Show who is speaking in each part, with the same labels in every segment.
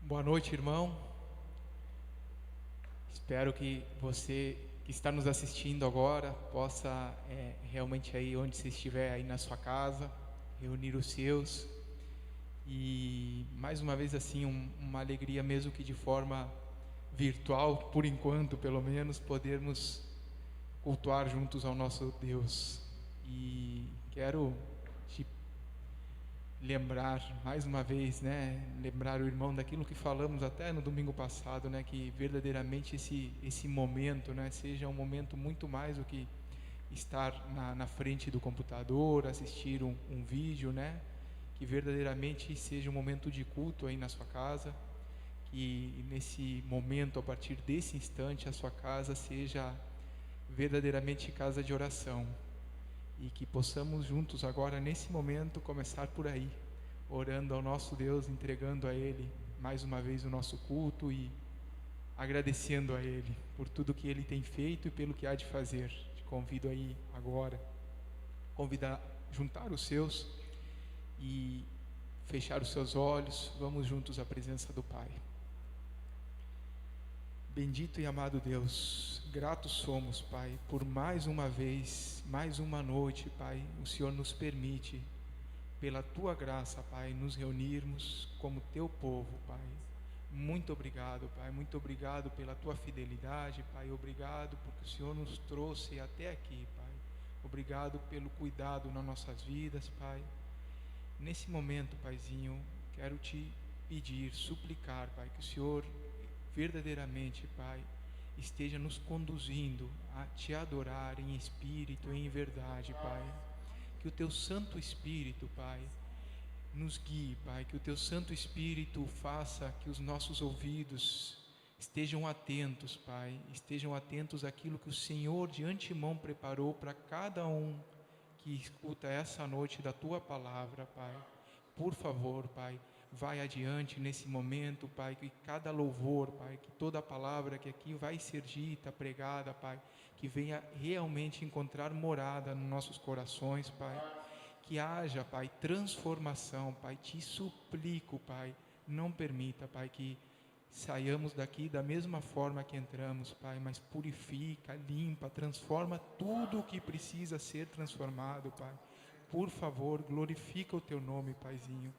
Speaker 1: Boa noite, irmão. Espero que você que está nos assistindo agora possa realmente aí onde você estiver aí na sua casa reunir os seus e mais uma vez assim uma alegria, mesmo que de forma virtual, por enquanto pelo menos, podermos cultuar juntos ao nosso Deus. E quero te lembrar mais uma vez, lembrar o irmão daquilo que falamos até no domingo passado, que verdadeiramente esse momento, seja um momento muito mais do que estar na frente do computador, assistir um vídeo, que verdadeiramente seja um momento de culto aí na sua casa, que nesse momento, a partir desse instante, a sua casa seja verdadeiramente casa de oração. E que possamos juntos agora, nesse momento, começar por aí, orando ao nosso Deus, entregando a Ele mais uma vez o nosso culto e agradecendo a Ele por tudo que Ele tem feito e pelo que há de fazer. Te convido aí agora, juntar os seus e fechar os seus olhos. Vamos juntos à presença do Pai. Bendito e amado Deus, gratos somos, Pai, por mais uma vez, mais uma noite, Pai, o Senhor nos permite, pela Tua graça, Pai, nos reunirmos como Teu povo, Pai. Muito obrigado, Pai, muito obrigado pela Tua fidelidade, Pai, obrigado porque o Senhor nos trouxe até aqui, Pai. Obrigado pelo cuidado nas nossas vidas, Pai. Nesse momento, Paizinho, quero Te pedir, suplicar, Pai, que o Senhor verdadeiramente, Pai, esteja nos conduzindo a Te adorar em espírito e em verdade, Pai. Que o Teu Santo Espírito, Pai, nos guie, Pai. Que o Teu Santo Espírito faça que os nossos ouvidos estejam atentos, Pai. Estejam atentos àquilo que o Senhor de antemão preparou para cada um que escuta essa noite da Tua palavra, Pai. Por favor, Pai, vai adiante nesse momento, Pai, que cada louvor, Pai, que toda a palavra que aqui vai ser dita, pregada, Pai, que venha realmente encontrar morada nos nossos corações, Pai, que haja, Pai, transformação, Pai, te suplico, Pai, não permita, Pai, que saiamos daqui da mesma forma que entramos, Pai, mas purifica, limpa, transforma tudo o que precisa ser transformado, Pai. Por favor, glorifica o Teu nome, Paizinho.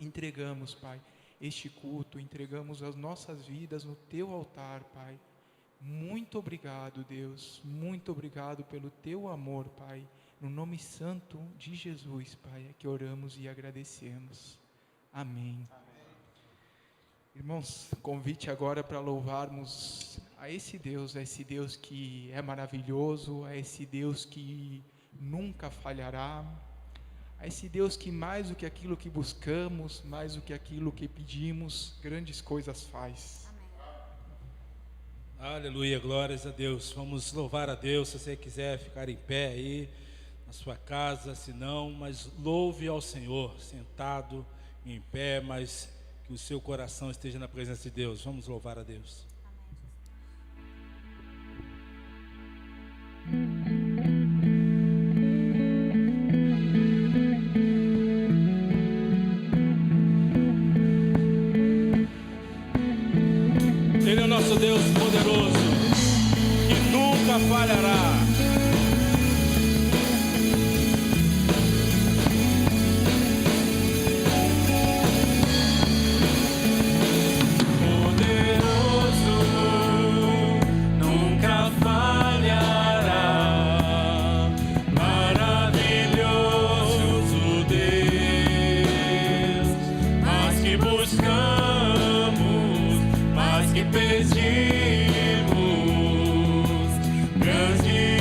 Speaker 1: Entregamos, Pai, este culto, entregamos as nossas vidas no Teu altar, Pai. Muito obrigado, Deus, muito obrigado pelo Teu amor, Pai. No nome santo de Jesus, Pai, é que oramos e agradecemos. Amém. Irmãos, convite agora para louvarmos a esse Deus que é maravilhoso, a esse Deus que nunca falhará, a esse Deus que mais do que aquilo que buscamos, mais do que aquilo que pedimos, grandes coisas faz.
Speaker 2: Amém. Aleluia, glórias a Deus. Vamos louvar a Deus. Se você quiser ficar em pé aí na sua casa, se não, mas louve ao Senhor, sentado, em pé, mas que o seu coração esteja na presença de Deus. Vamos louvar a Deus. Ele é o nosso Deus poderoso, que nunca falhará.
Speaker 3: Pedimos, grande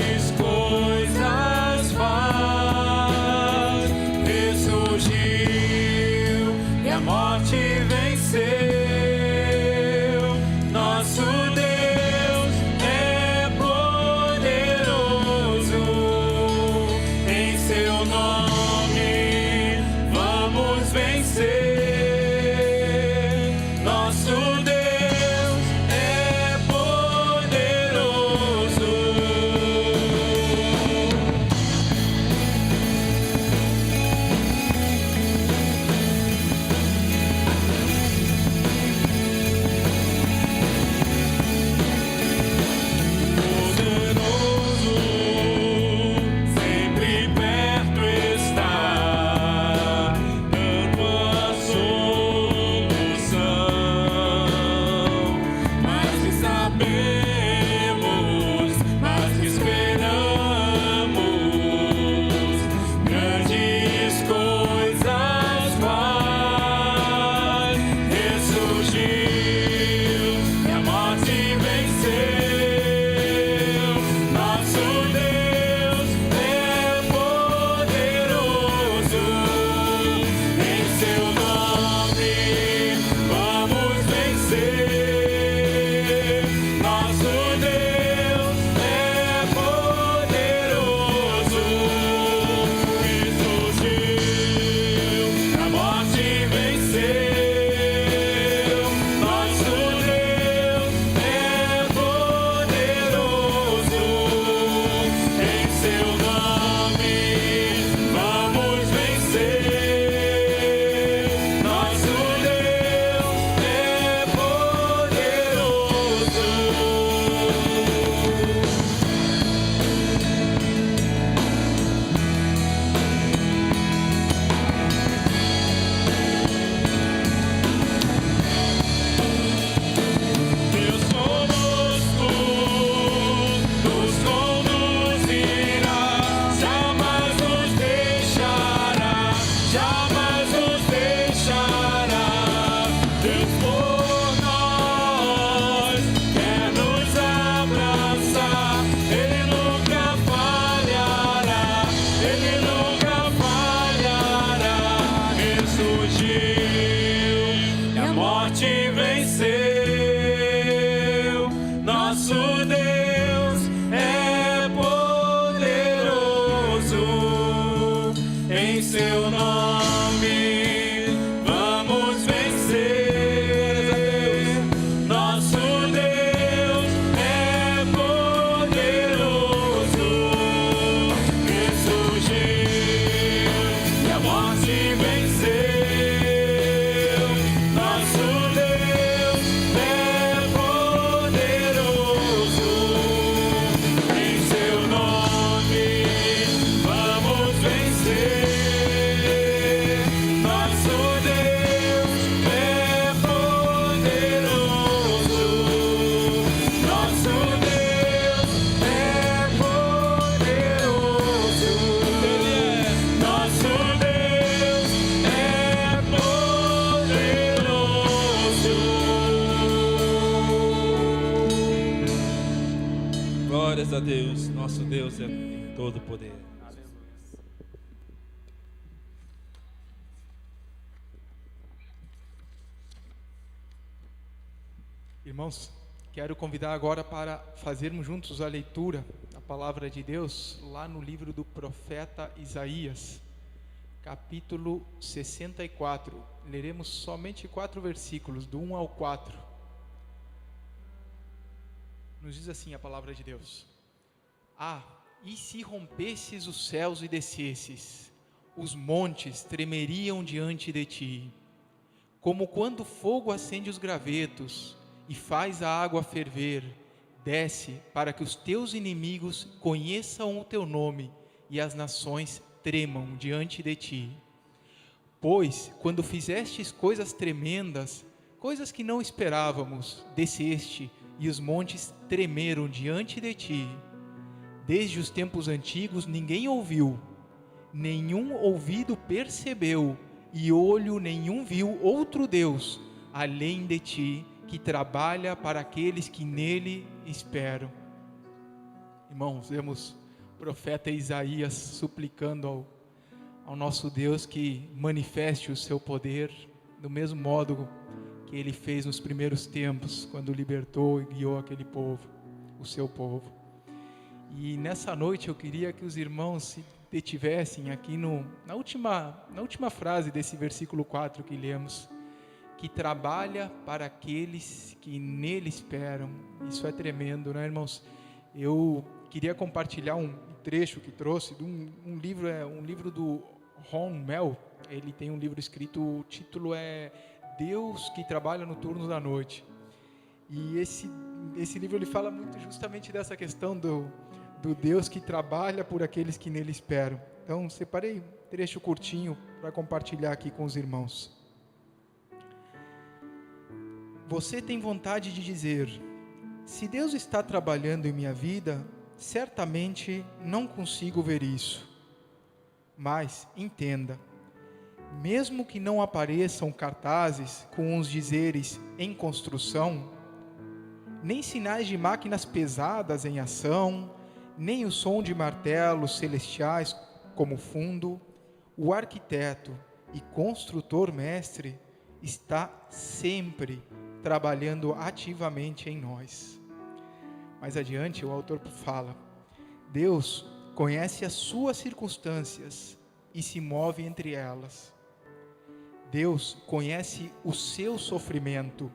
Speaker 2: Glórias a Deus. Nosso Deus tem todo o poder.
Speaker 1: Irmãos, quero convidar agora para fazermos juntos a leitura da palavra de Deus lá no livro do profeta Isaías, capítulo 64. Leremos somente 4 versículos, do 1 ao 4. Nos diz assim a palavra de Deus: Ah, e se rompesses os céus e descesses, os montes tremeriam diante de ti, como quando fogo acende os gravetos e faz a água ferver. Desce para que os teus inimigos conheçam o teu nome e as nações tremam diante de ti. Pois, quando fizestes coisas tremendas, coisas que não esperávamos, desceste e os montes tremeram diante de ti. Desde os tempos antigos ninguém ouviu, nenhum ouvido percebeu, e olho nenhum viu outro Deus, além de ti, que trabalha para aqueles que nele esperam. Irmãos, vemos o profeta Isaías suplicando ao nosso Deus que manifeste o seu poder, do mesmo modo que ele fez nos primeiros tempos, quando libertou e guiou aquele povo, o seu povo. E nessa noite eu queria que os irmãos se detivessem aqui na última frase desse versículo 4 que lemos, que trabalha para aqueles que nele esperam. Isso é tremendo, né, irmãos? Eu queria compartilhar um trecho que trouxe de um livro do Ron Mel. Ele tem um livro escrito, o título é Deus que Trabalha no Turno da Noite. E esse livro ele fala muito justamente dessa questão do Deus que trabalha por aqueles que nele esperam. Então, separei um trecho curtinho para compartilhar aqui com os irmãos. Você tem vontade de dizer: se Deus está trabalhando em minha vida, certamente não consigo ver isso. Mas, entenda, mesmo que não apareçam cartazes com os dizeres em construção, nem sinais de máquinas pesadas em ação, nem o som de martelos celestiais como fundo, o arquiteto e construtor mestre está sempre trabalhando ativamente em nós. Mais adiante o autor fala: Deus conhece as suas circunstâncias e se move entre elas. Deus conhece o seu sofrimento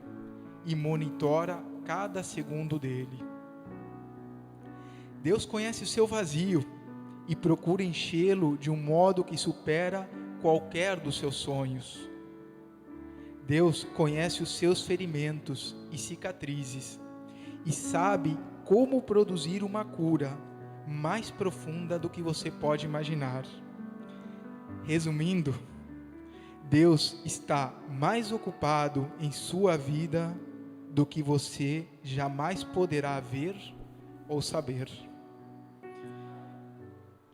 Speaker 1: e monitora cada segundo dele. Deus conhece o seu vazio e procura enchê-lo de um modo que supera qualquer dos seus sonhos. Deus conhece os seus ferimentos e cicatrizes e sabe como produzir uma cura mais profunda do que você pode imaginar. Resumindo, Deus está mais ocupado em sua vida do que você jamais poderá ver ou saber.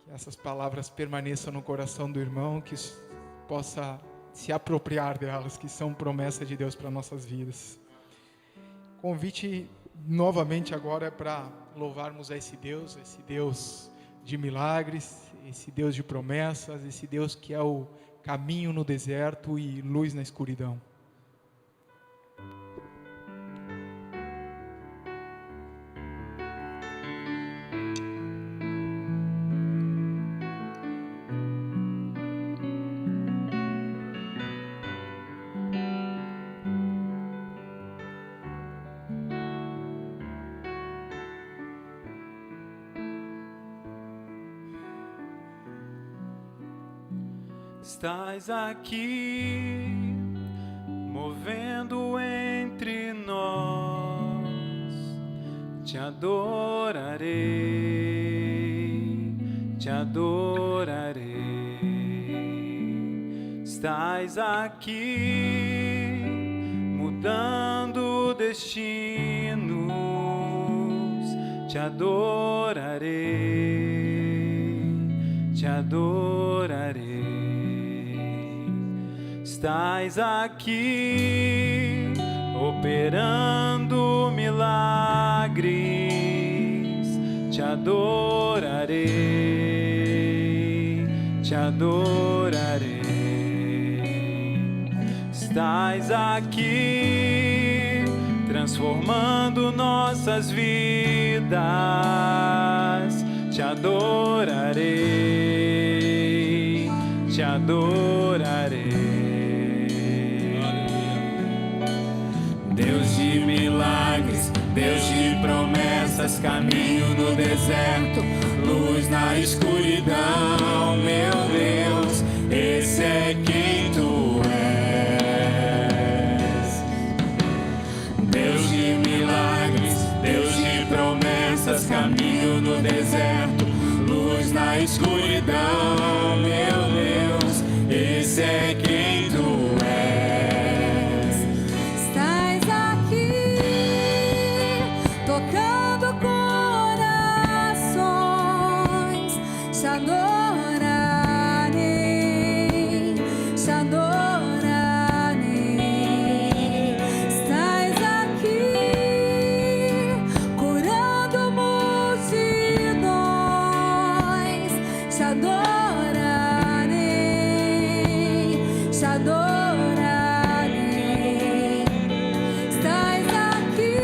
Speaker 1: Que essas palavras permaneçam no coração do irmão, que possa se apropriar delas, que são promessa de Deus para nossas vidas. Convite novamente agora para louvarmos a esse Deus de milagres, esse Deus de promessas, esse Deus que é o caminho no deserto e luz na escuridão.
Speaker 3: Estás aqui, movendo entre nós, te adorarei, te adorarei. Estás aqui, mudando destinos, te adorarei, te adorarei. Estás aqui, operando milagres, te adorarei, te adorarei. Estás aqui, transformando nossas vidas. Te adorarei, te adorarei. Deus de milagres, Deus de promessas, caminho no deserto, luz na escuridão. Meu Deus, esse é quem tu és. Deus de milagres, Deus de promessas, caminho no deserto, luz na escuridão. Meu Deus, esse é quem tu és.
Speaker 4: Estás aqui, tocando corações, te adorarei, te adorarei. Estás aqui, curando multidões, te adorarei, te adorarei. Estás aqui,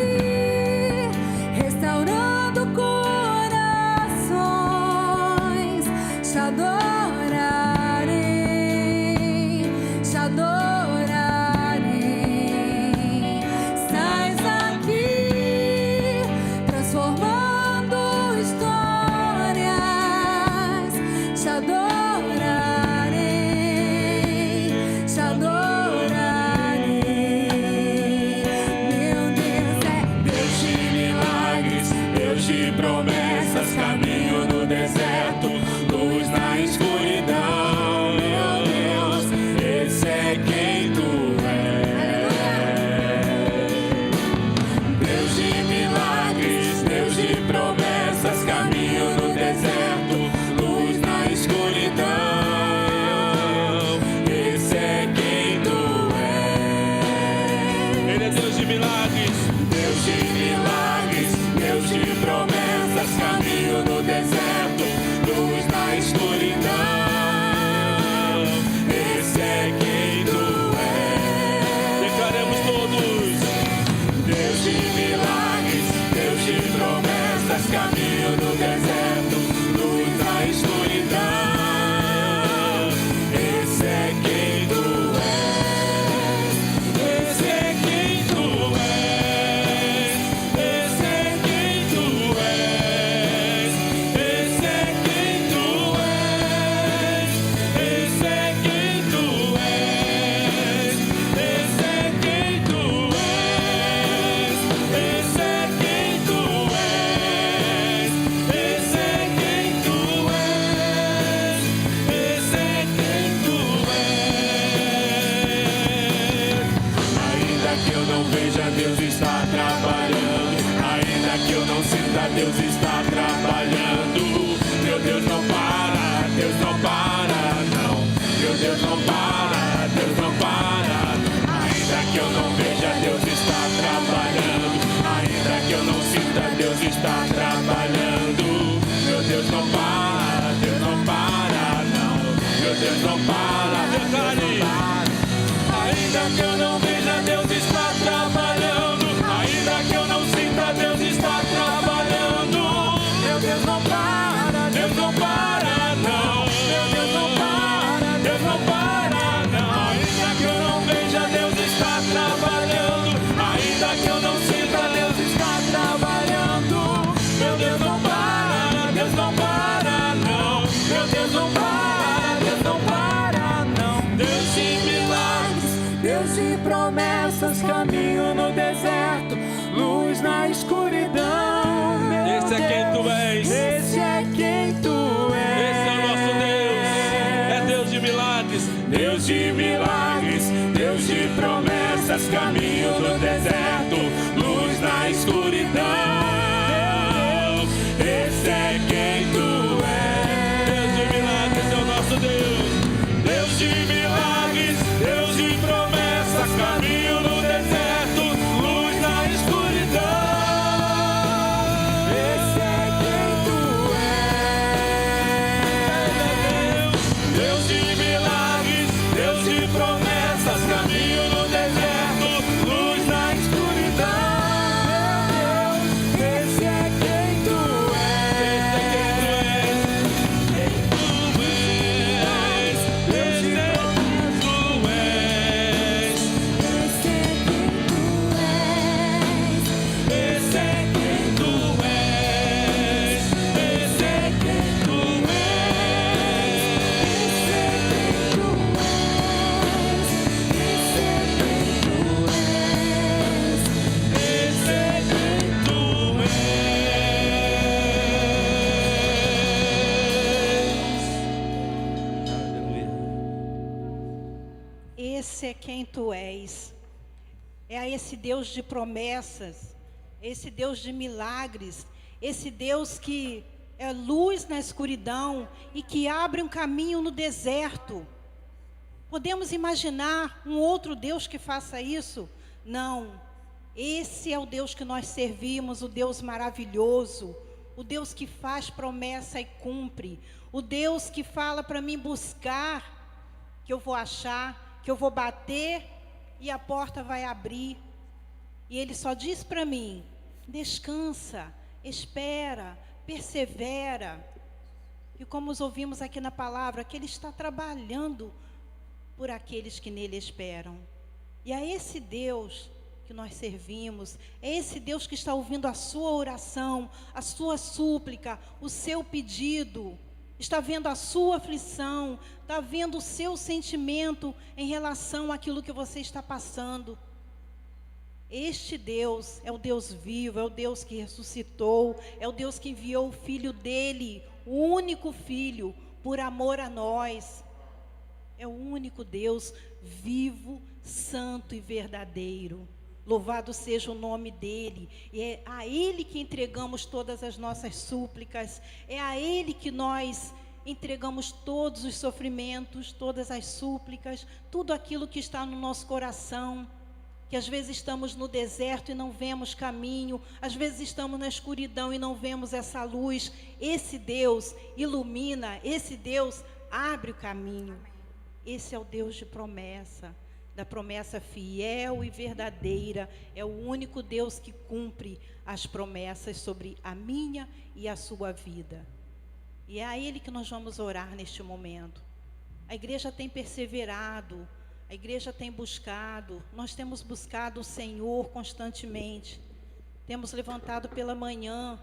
Speaker 4: restaurando corações, te adorarei, te adorarei. Estás aqui, transformando histórias, te adorarei, te adorarei. Meu Deus é
Speaker 3: Deus de milagres, Deus de promessas, caminho no deserto, luz na escuridão. Meu Deus, esse é quem tu és. Deus de milagres, Deus de promessas, caminho no deserto, luz na escuridão. Esse é quem tu és.
Speaker 2: Ele é Deus de milagres.
Speaker 3: Deus de milagres, Deus de promessas, caminho no deserto, luz na escuridão. Esse é quem tu és.
Speaker 2: Declaremos todos.
Speaker 3: Deus de milagres, Deus de promessas, caminho no deserto, luz na escuridão. Esse é quem tu és. Esse é quem tu és. Esse é quem tu és. Esse é quem tu és. Esse é quem tu és. Esse é quem tu és. Esse é quem tu és. Esse é quem tu és. Esse é quem tu és. Ainda que eu não veja, Deus está trabalhando. Ainda que eu não sinta, Deus está trabalhando. Meu Deus não para, Deus não para, não. Meu Deus não para, Deus não para. Ainda que eu não veja, Deus está trabalhando. Ainda que eu não sinta, Deus está trabalhando. Meu Deus não para, Deus não para, não. Meu Deus não para, Deus não para. Ainda que eu não veja, Deus está trabalhando. Ainda que eu não sinta, Deus está trabalhando. Meu Deus não para, Deus não para, não. Meu Deus não para, Deus não para, não. Ainda que eu não veja, Deus está trabalhando. Ainda que eu não sinta, Deus está trabalhando. Meu Deus não para, Deus não para, não. Meu Deus não para, Deus não para, não. Deus de milagres, Deus de promessas, caminho no deserto, luz na escuridão. Meu
Speaker 2: Esse é quem tu és.
Speaker 3: Esse é quem tu és.
Speaker 2: Esse é o nosso Deus. É Deus de milagres.
Speaker 3: Deus de milagres, Deus de promessas, caminho no deserto, luz na escuridão. Esse é quem tu és.
Speaker 2: Deus de milagres é o nosso Deus.
Speaker 3: Deus de milagres, Deus de promessas, caminho no deserto, luz na escuridão. Esse é quem tu
Speaker 5: ser quem tu és. É a esse Deus de promessas, esse Deus de milagres, esse Deus que é luz na escuridão e que abre um caminho no deserto. Podemos imaginar um outro Deus que faça isso? Não. Esse é o Deus que nós servimos, o Deus maravilhoso, o Deus que faz promessa e cumpre, o Deus que fala para mim buscar, que eu vou achar, que eu vou bater e a porta vai abrir. E Ele só diz para mim: descansa, espera, persevera. E como os ouvimos aqui na palavra, que Ele está trabalhando por aqueles que nele esperam. E a esse Deus que nós servimos, é esse Deus que está ouvindo a sua oração, a sua súplica, o seu pedido, está vendo a sua aflição, está vendo o seu sentimento em relação àquilo que você está passando. Este Deus é o Deus vivo, é o Deus que ressuscitou, é o Deus que enviou o Filho dele, o único Filho, por amor a nós. É o único Deus vivo, santo e verdadeiro. Louvado seja o nome dele. E é a Ele que entregamos todas as nossas súplicas. É a Ele que nós entregamos todos os sofrimentos, todas as súplicas, tudo aquilo que está no nosso coração. Que às vezes estamos no deserto e não vemos caminho, às vezes estamos na escuridão e não vemos essa luz. Esse Deus ilumina, esse Deus abre o caminho. Esse é o Deus de promessa, da promessa fiel e verdadeira. É o único Deus que cumpre as promessas sobre a minha e a sua vida. E é a Ele que nós vamos orar neste momento. A igreja tem perseverado, a igreja tem buscado, nós temos buscado o Senhor constantemente. Temos levantado pela manhã,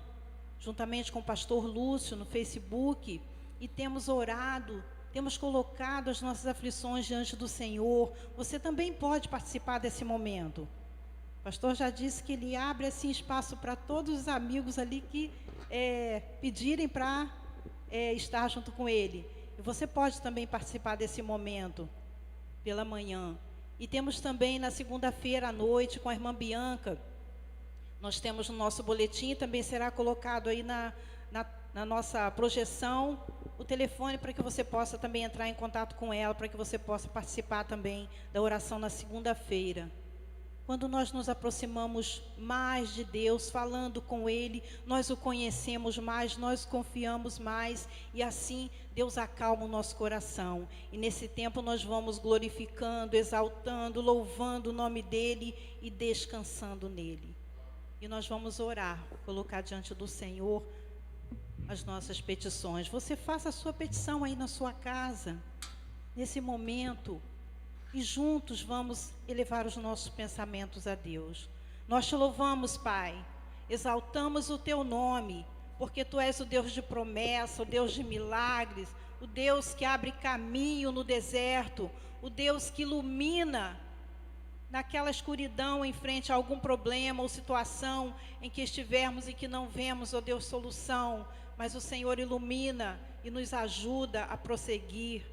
Speaker 5: juntamente com o pastor Lúcio no Facebook, e temos orado, temos colocado as nossas aflições diante do Senhor. Você também pode participar desse momento. O pastor já disse que ele abre assim espaço para todos os amigos ali que pedirem para estar junto com ele. E você pode também participar desse momento pela manhã. E temos também na segunda-feira à noite com a irmã Bianca. Nós temos no nosso boletim, também será colocado aí na nossa projeção, o telefone para que você possa também entrar em contato com ela, para que você possa participar também da oração na segunda-feira. Quando nós nos aproximamos mais de Deus, falando com Ele, nós o conhecemos mais, nós confiamos mais, e assim Deus acalma o nosso coração. E nesse tempo nós vamos glorificando, exaltando, louvando o nome dEle e descansando nele. E nós vamos orar, colocar diante do Senhor as nossas petições. Você faça a sua petição aí na sua casa, nesse momento, e juntos vamos elevar os nossos pensamentos a Deus. Nós te louvamos, Pai, exaltamos o teu nome, porque tu és o Deus de promessa, o Deus de milagres, o Deus que abre caminho no deserto, o Deus que ilumina naquela escuridão em frente a algum problema ou situação em que estivermos e que não vemos, ó Deus, solução, mas o Senhor ilumina e nos ajuda a prosseguir.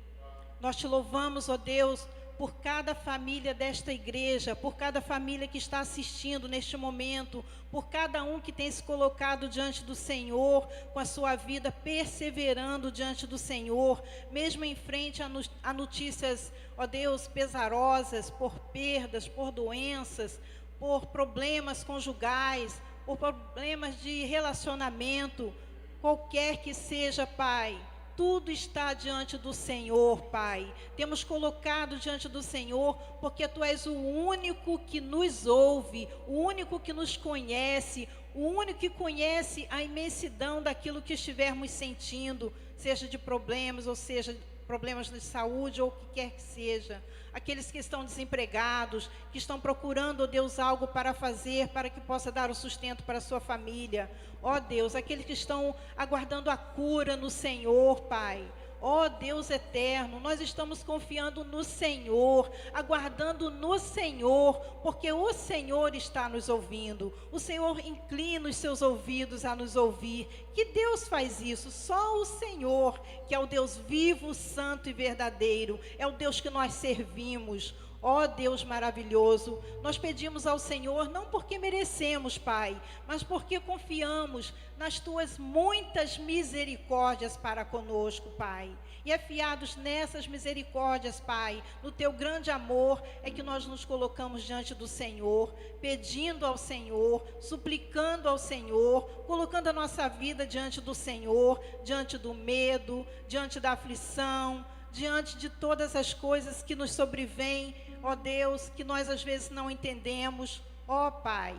Speaker 5: Nós te louvamos, ó Deus, por cada família desta igreja, por cada família que está assistindo neste momento, por cada um que tem se colocado diante do Senhor, com a sua vida perseverando diante do Senhor, mesmo em frente a notícias, ó Deus, pesarosas, por perdas, por doenças, por problemas conjugais, por problemas de relacionamento, qualquer que seja, Pai. Tudo está diante do Senhor, Pai. Temos colocado diante do Senhor, porque Tu és o único que nos ouve, o único que nos conhece, o único que conhece a imensidão daquilo que estivermos sentindo, seja de problemas, ou seja, problemas de saúde, ou o que quer que seja. Aqueles que estão desempregados, que estão procurando, ó Deus, algo para fazer, para que possa dar o sustento para a sua família. Ó Deus, aqueles que estão aguardando a cura no Senhor, Pai. Ó Deus eterno, nós estamos confiando no Senhor, aguardando no Senhor, porque o Senhor está nos ouvindo. O Senhor inclina os seus ouvidos a nos ouvir. Que Deus faz isso? Só o Senhor, que é o Deus vivo, santo e verdadeiro. É o Deus que nós servimos. Ó Deus maravilhoso, nós pedimos ao Senhor, não porque merecemos, Pai, mas porque confiamos nas Tuas muitas misericórdias para conosco, Pai. E afiados nessas misericórdias, Pai, no Teu grande amor, é que nós nos colocamos diante do Senhor, pedindo ao Senhor, suplicando ao Senhor, colocando a nossa vida diante do Senhor, diante do medo, diante da aflição, diante de todas as coisas que nos sobrevêm, ó Deus, que nós às vezes não entendemos, ó Pai.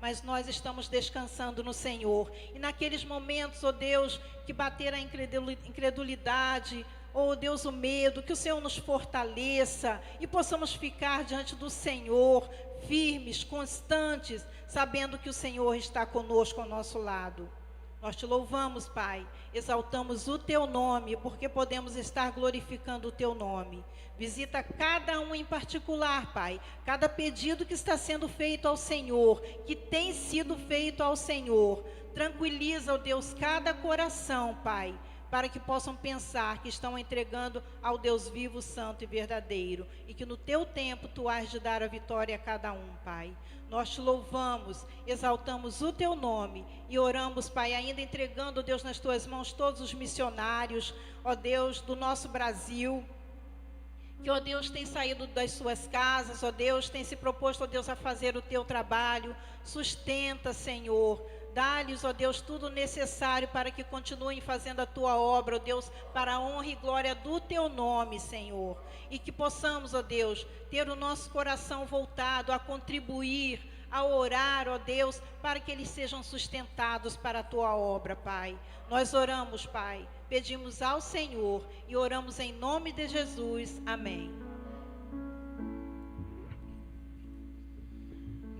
Speaker 5: Mas nós estamos descansando no Senhor. E naqueles momentos, ó Deus, que bater a incredulidade, ó Deus, o medo, que o Senhor nos fortaleça e possamos ficar diante do Senhor, firmes, constantes, sabendo que o Senhor está conosco ao nosso lado. Nós te louvamos, Pai, exaltamos o Teu nome, porque podemos estar glorificando o Teu nome. Visita cada um em particular, Pai, cada pedido que está sendo feito ao Senhor, que tem sido feito ao Senhor. Tranquiliza, ó Deus, cada coração, Pai, para que possam pensar que estão entregando ao Deus vivo, santo e verdadeiro, e que no Teu tempo Tu hás de dar a vitória a cada um, Pai. Nós te louvamos, exaltamos o Teu nome e oramos, Pai, ainda entregando, ó Deus, nas Tuas mãos todos os missionários, ó Deus, do nosso Brasil, que, ó Deus, tem saído das suas casas, ó Deus, tem se proposto, ó Deus, a fazer o Teu trabalho. Sustenta, Senhor. Dá-lhes, ó Deus, tudo necessário para que continuem fazendo a Tua obra, ó Deus, para a honra e glória do Teu nome, Senhor. E que possamos, ó Deus, ter o nosso coração voltado a contribuir, a orar, ó Deus, para que eles sejam sustentados para a Tua obra, Pai. Nós oramos, Pai, pedimos ao Senhor e oramos em nome de Jesus. Amém.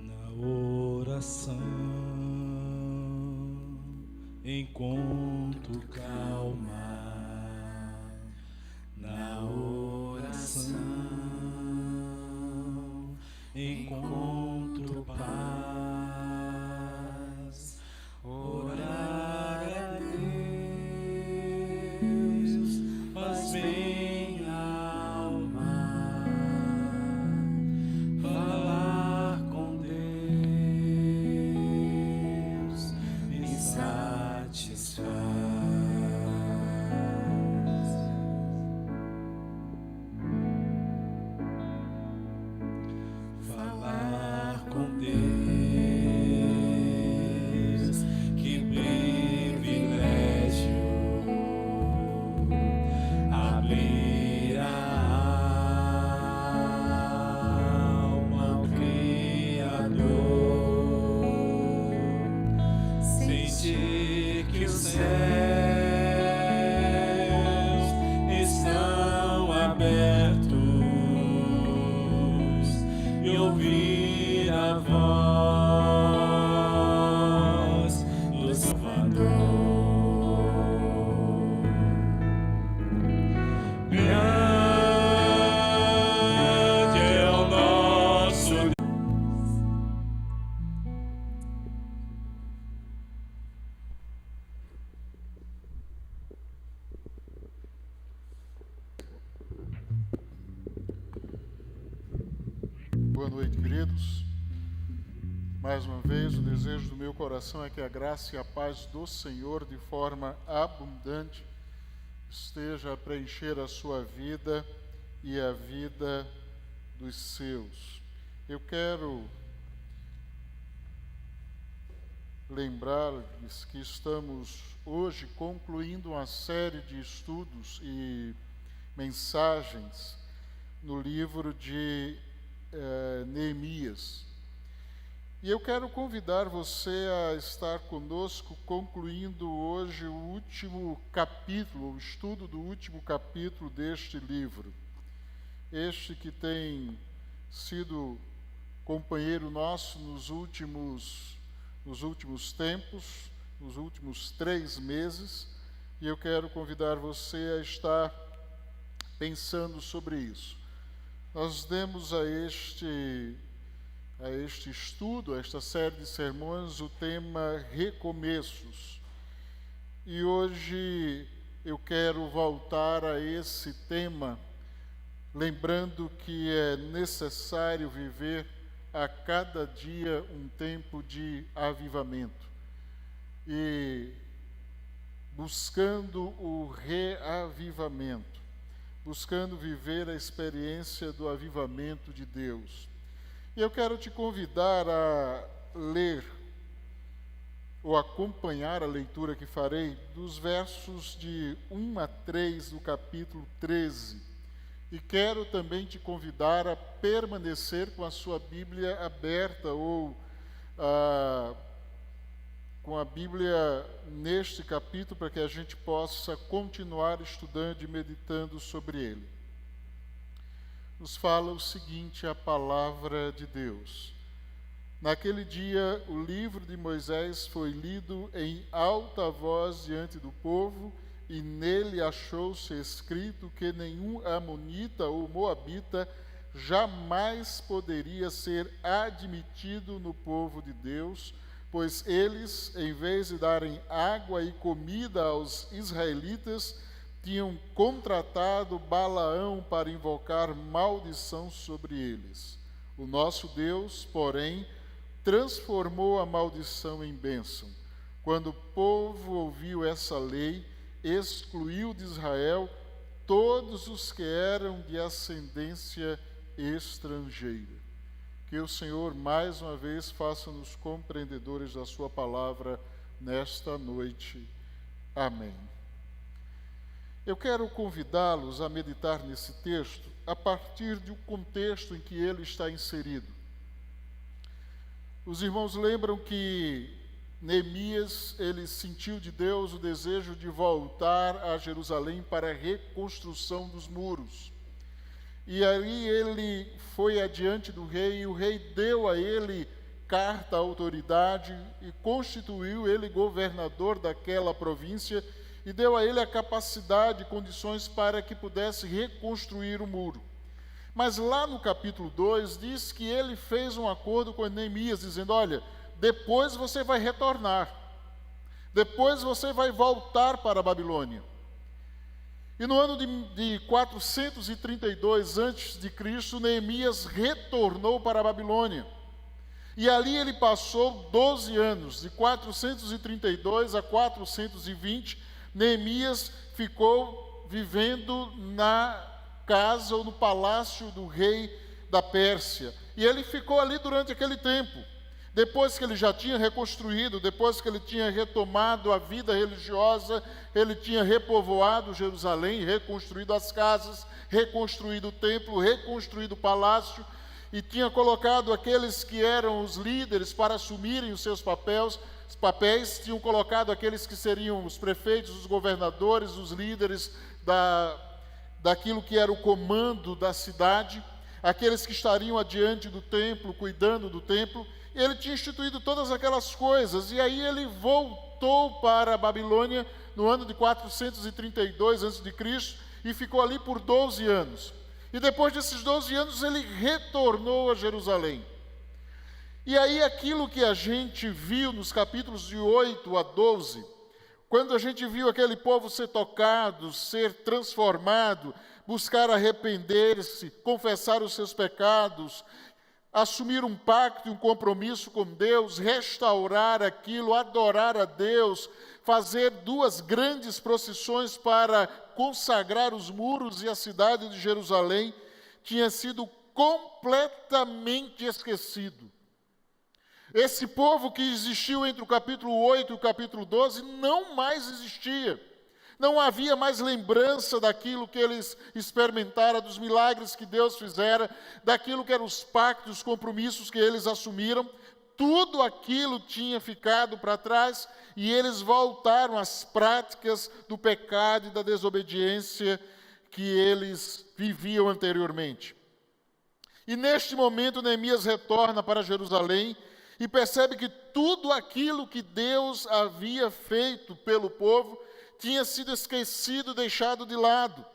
Speaker 2: Na oração encontro calma, na oração encontro paz, orar a Deus faz bem à alma, falar com Deus me satisfaz. Falar com Deus, que privilégio, abrir a alma ao Criador, sentir que os céus estão abertos e ouvir a voz do Salvador. Grande é o nosso Deus.
Speaker 6: Boa noite, queridos. Mais uma vez, o desejo do meu coração é que a graça e a paz do Senhor, de forma abundante, esteja a preencher a sua vida e a vida dos seus. Eu quero lembrar-lhes que estamos hoje concluindo uma série de estudos e mensagens no livro de Neemias. E eu quero convidar você a estar conosco, concluindo hoje o último capítulo, o estudo do último capítulo deste livro. Este que tem sido companheiro nosso nos últimos tempos, nos últimos 3 meses, e eu quero convidar você a estar pensando sobre isso. Nós demos a este estudo, a esta série de sermões, o tema recomeços. E hoje eu quero voltar a esse tema lembrando que é necessário viver a cada dia um tempo de avivamento e buscando o reavivamento, buscando viver a experiência do avivamento de Deus. E eu quero te convidar a ler ou acompanhar a leitura que farei dos versos de 1 a 3 do capítulo 13. E quero também te convidar a permanecer com a sua Bíblia aberta ou com a Bíblia neste capítulo, para que a gente possa continuar estudando e meditando sobre ele. Nos fala o seguinte, a palavra de Deus. Naquele dia, o livro de Moisés foi lido em alta voz diante do povo, e nele achou-se escrito que nenhum amonita ou moabita jamais poderia ser admitido no povo de Deus, pois eles, em vez de darem água e comida aos israelitas, tinham contratado Balaão para invocar maldição sobre eles. O nosso Deus, porém, transformou a maldição em bênção. Quando o povo ouviu essa lei, excluiu de Israel todos os que eram de ascendência estrangeira. Que o Senhor, mais uma vez, faça-nos compreendedores da sua palavra nesta noite. Amém. Eu quero convidá-los a meditar nesse texto a partir do contexto em que ele está inserido. Os irmãos lembram que Neemias, ele sentiu de Deus o desejo de voltar a Jerusalém para a reconstrução dos muros. E aí ele foi adiante do rei, e o rei deu a ele carta à autoridade e constituiu ele governador daquela província e deu a ele a capacidade e condições para que pudesse reconstruir o muro. Mas lá no capítulo 2 diz que ele fez um acordo com Neemias, dizendo, olha, depois você vai retornar, depois você vai voltar para a Babilônia. E no ano de 432 a.C., Neemias retornou para a Babilônia. E ali ele passou 12 anos, de 432 a 420, Neemias ficou vivendo na casa ou no palácio do rei da Pérsia. E ele ficou ali durante aquele tempo. Depois que ele já tinha reconstruído, depois que ele tinha retomado a vida religiosa, ele tinha repovoado Jerusalém, reconstruído as casas, reconstruído o templo, reconstruído o palácio, e tinha colocado aqueles que eram os líderes para assumirem os seus papéis, tinham colocado aqueles que seriam os prefeitos, os governadores, os líderes daquilo que era o comando da cidade, aqueles que estariam adiante do templo, cuidando do templo. Ele tinha instituído todas aquelas coisas, e aí ele voltou para a Babilônia no ano de 432 a.C. e ficou ali por 12 anos. E depois desses 12 anos ele retornou a Jerusalém. E aí aquilo que a gente viu nos capítulos de 8 a 12, quando a gente viu aquele povo ser tocado, ser transformado, buscar arrepender-se, confessar os seus pecados, assumir um pacto e um compromisso com Deus, restaurar aquilo, adorar a Deus, fazer 2 grandes procissões para consagrar os muros e a cidade de Jerusalém, tinha sido completamente esquecido. Esse povo que existiu entre o capítulo 8 e o capítulo 12 não mais existia. Não havia mais lembrança daquilo que eles experimentaram, dos milagres que Deus fizera, daquilo que eram os pactos, os compromissos que eles assumiram. Tudo aquilo tinha ficado para trás e eles voltaram às práticas do pecado e da desobediência que eles viviam anteriormente. E neste momento Neemias retorna para Jerusalém e percebe que tudo aquilo que Deus havia feito pelo povo tinha sido esquecido, deixado de lado.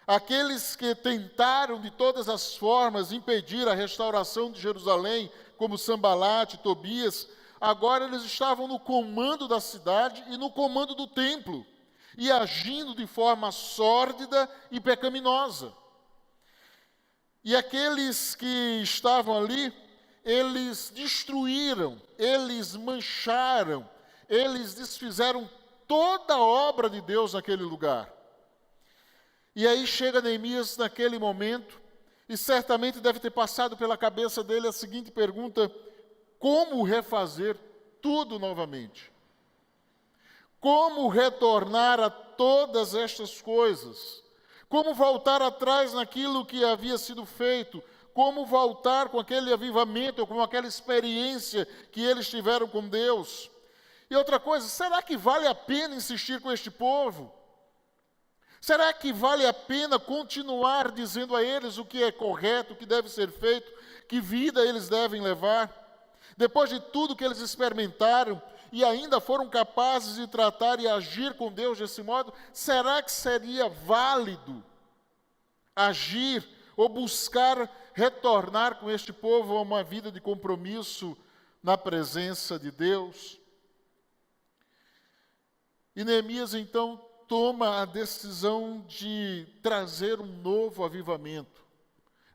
Speaker 6: Aqueles que tentaram de todas as formas impedir a restauração de Jerusalém, como Sambalate, Tobias, agora eles estavam no comando da cidade e no comando do templo, e agindo de forma sórdida e pecaminosa. E aqueles que estavam ali, eles destruíram, eles mancharam, eles desfizeram toda a obra de Deus naquele lugar. E aí chega Neemias naquele momento, e certamente deve ter passado pela cabeça dele a seguinte pergunta: como refazer tudo novamente? Como retornar a todas estas coisas? Como voltar atrás naquilo que havia sido feito? Como voltar com aquele avivamento, com aquela experiência que eles tiveram com Deus? E outra coisa, será que vale a pena insistir com este povo? Será que vale a pena continuar dizendo a eles o que é correto, o que deve ser feito, que vida eles devem levar? Depois de tudo que eles experimentaram e ainda foram capazes de tratar e agir com Deus desse modo, será que seria válido agir ou buscar retornar com este povo a uma vida de compromisso na presença de Deus? E Neemias então toma a decisão de trazer um novo avivamento,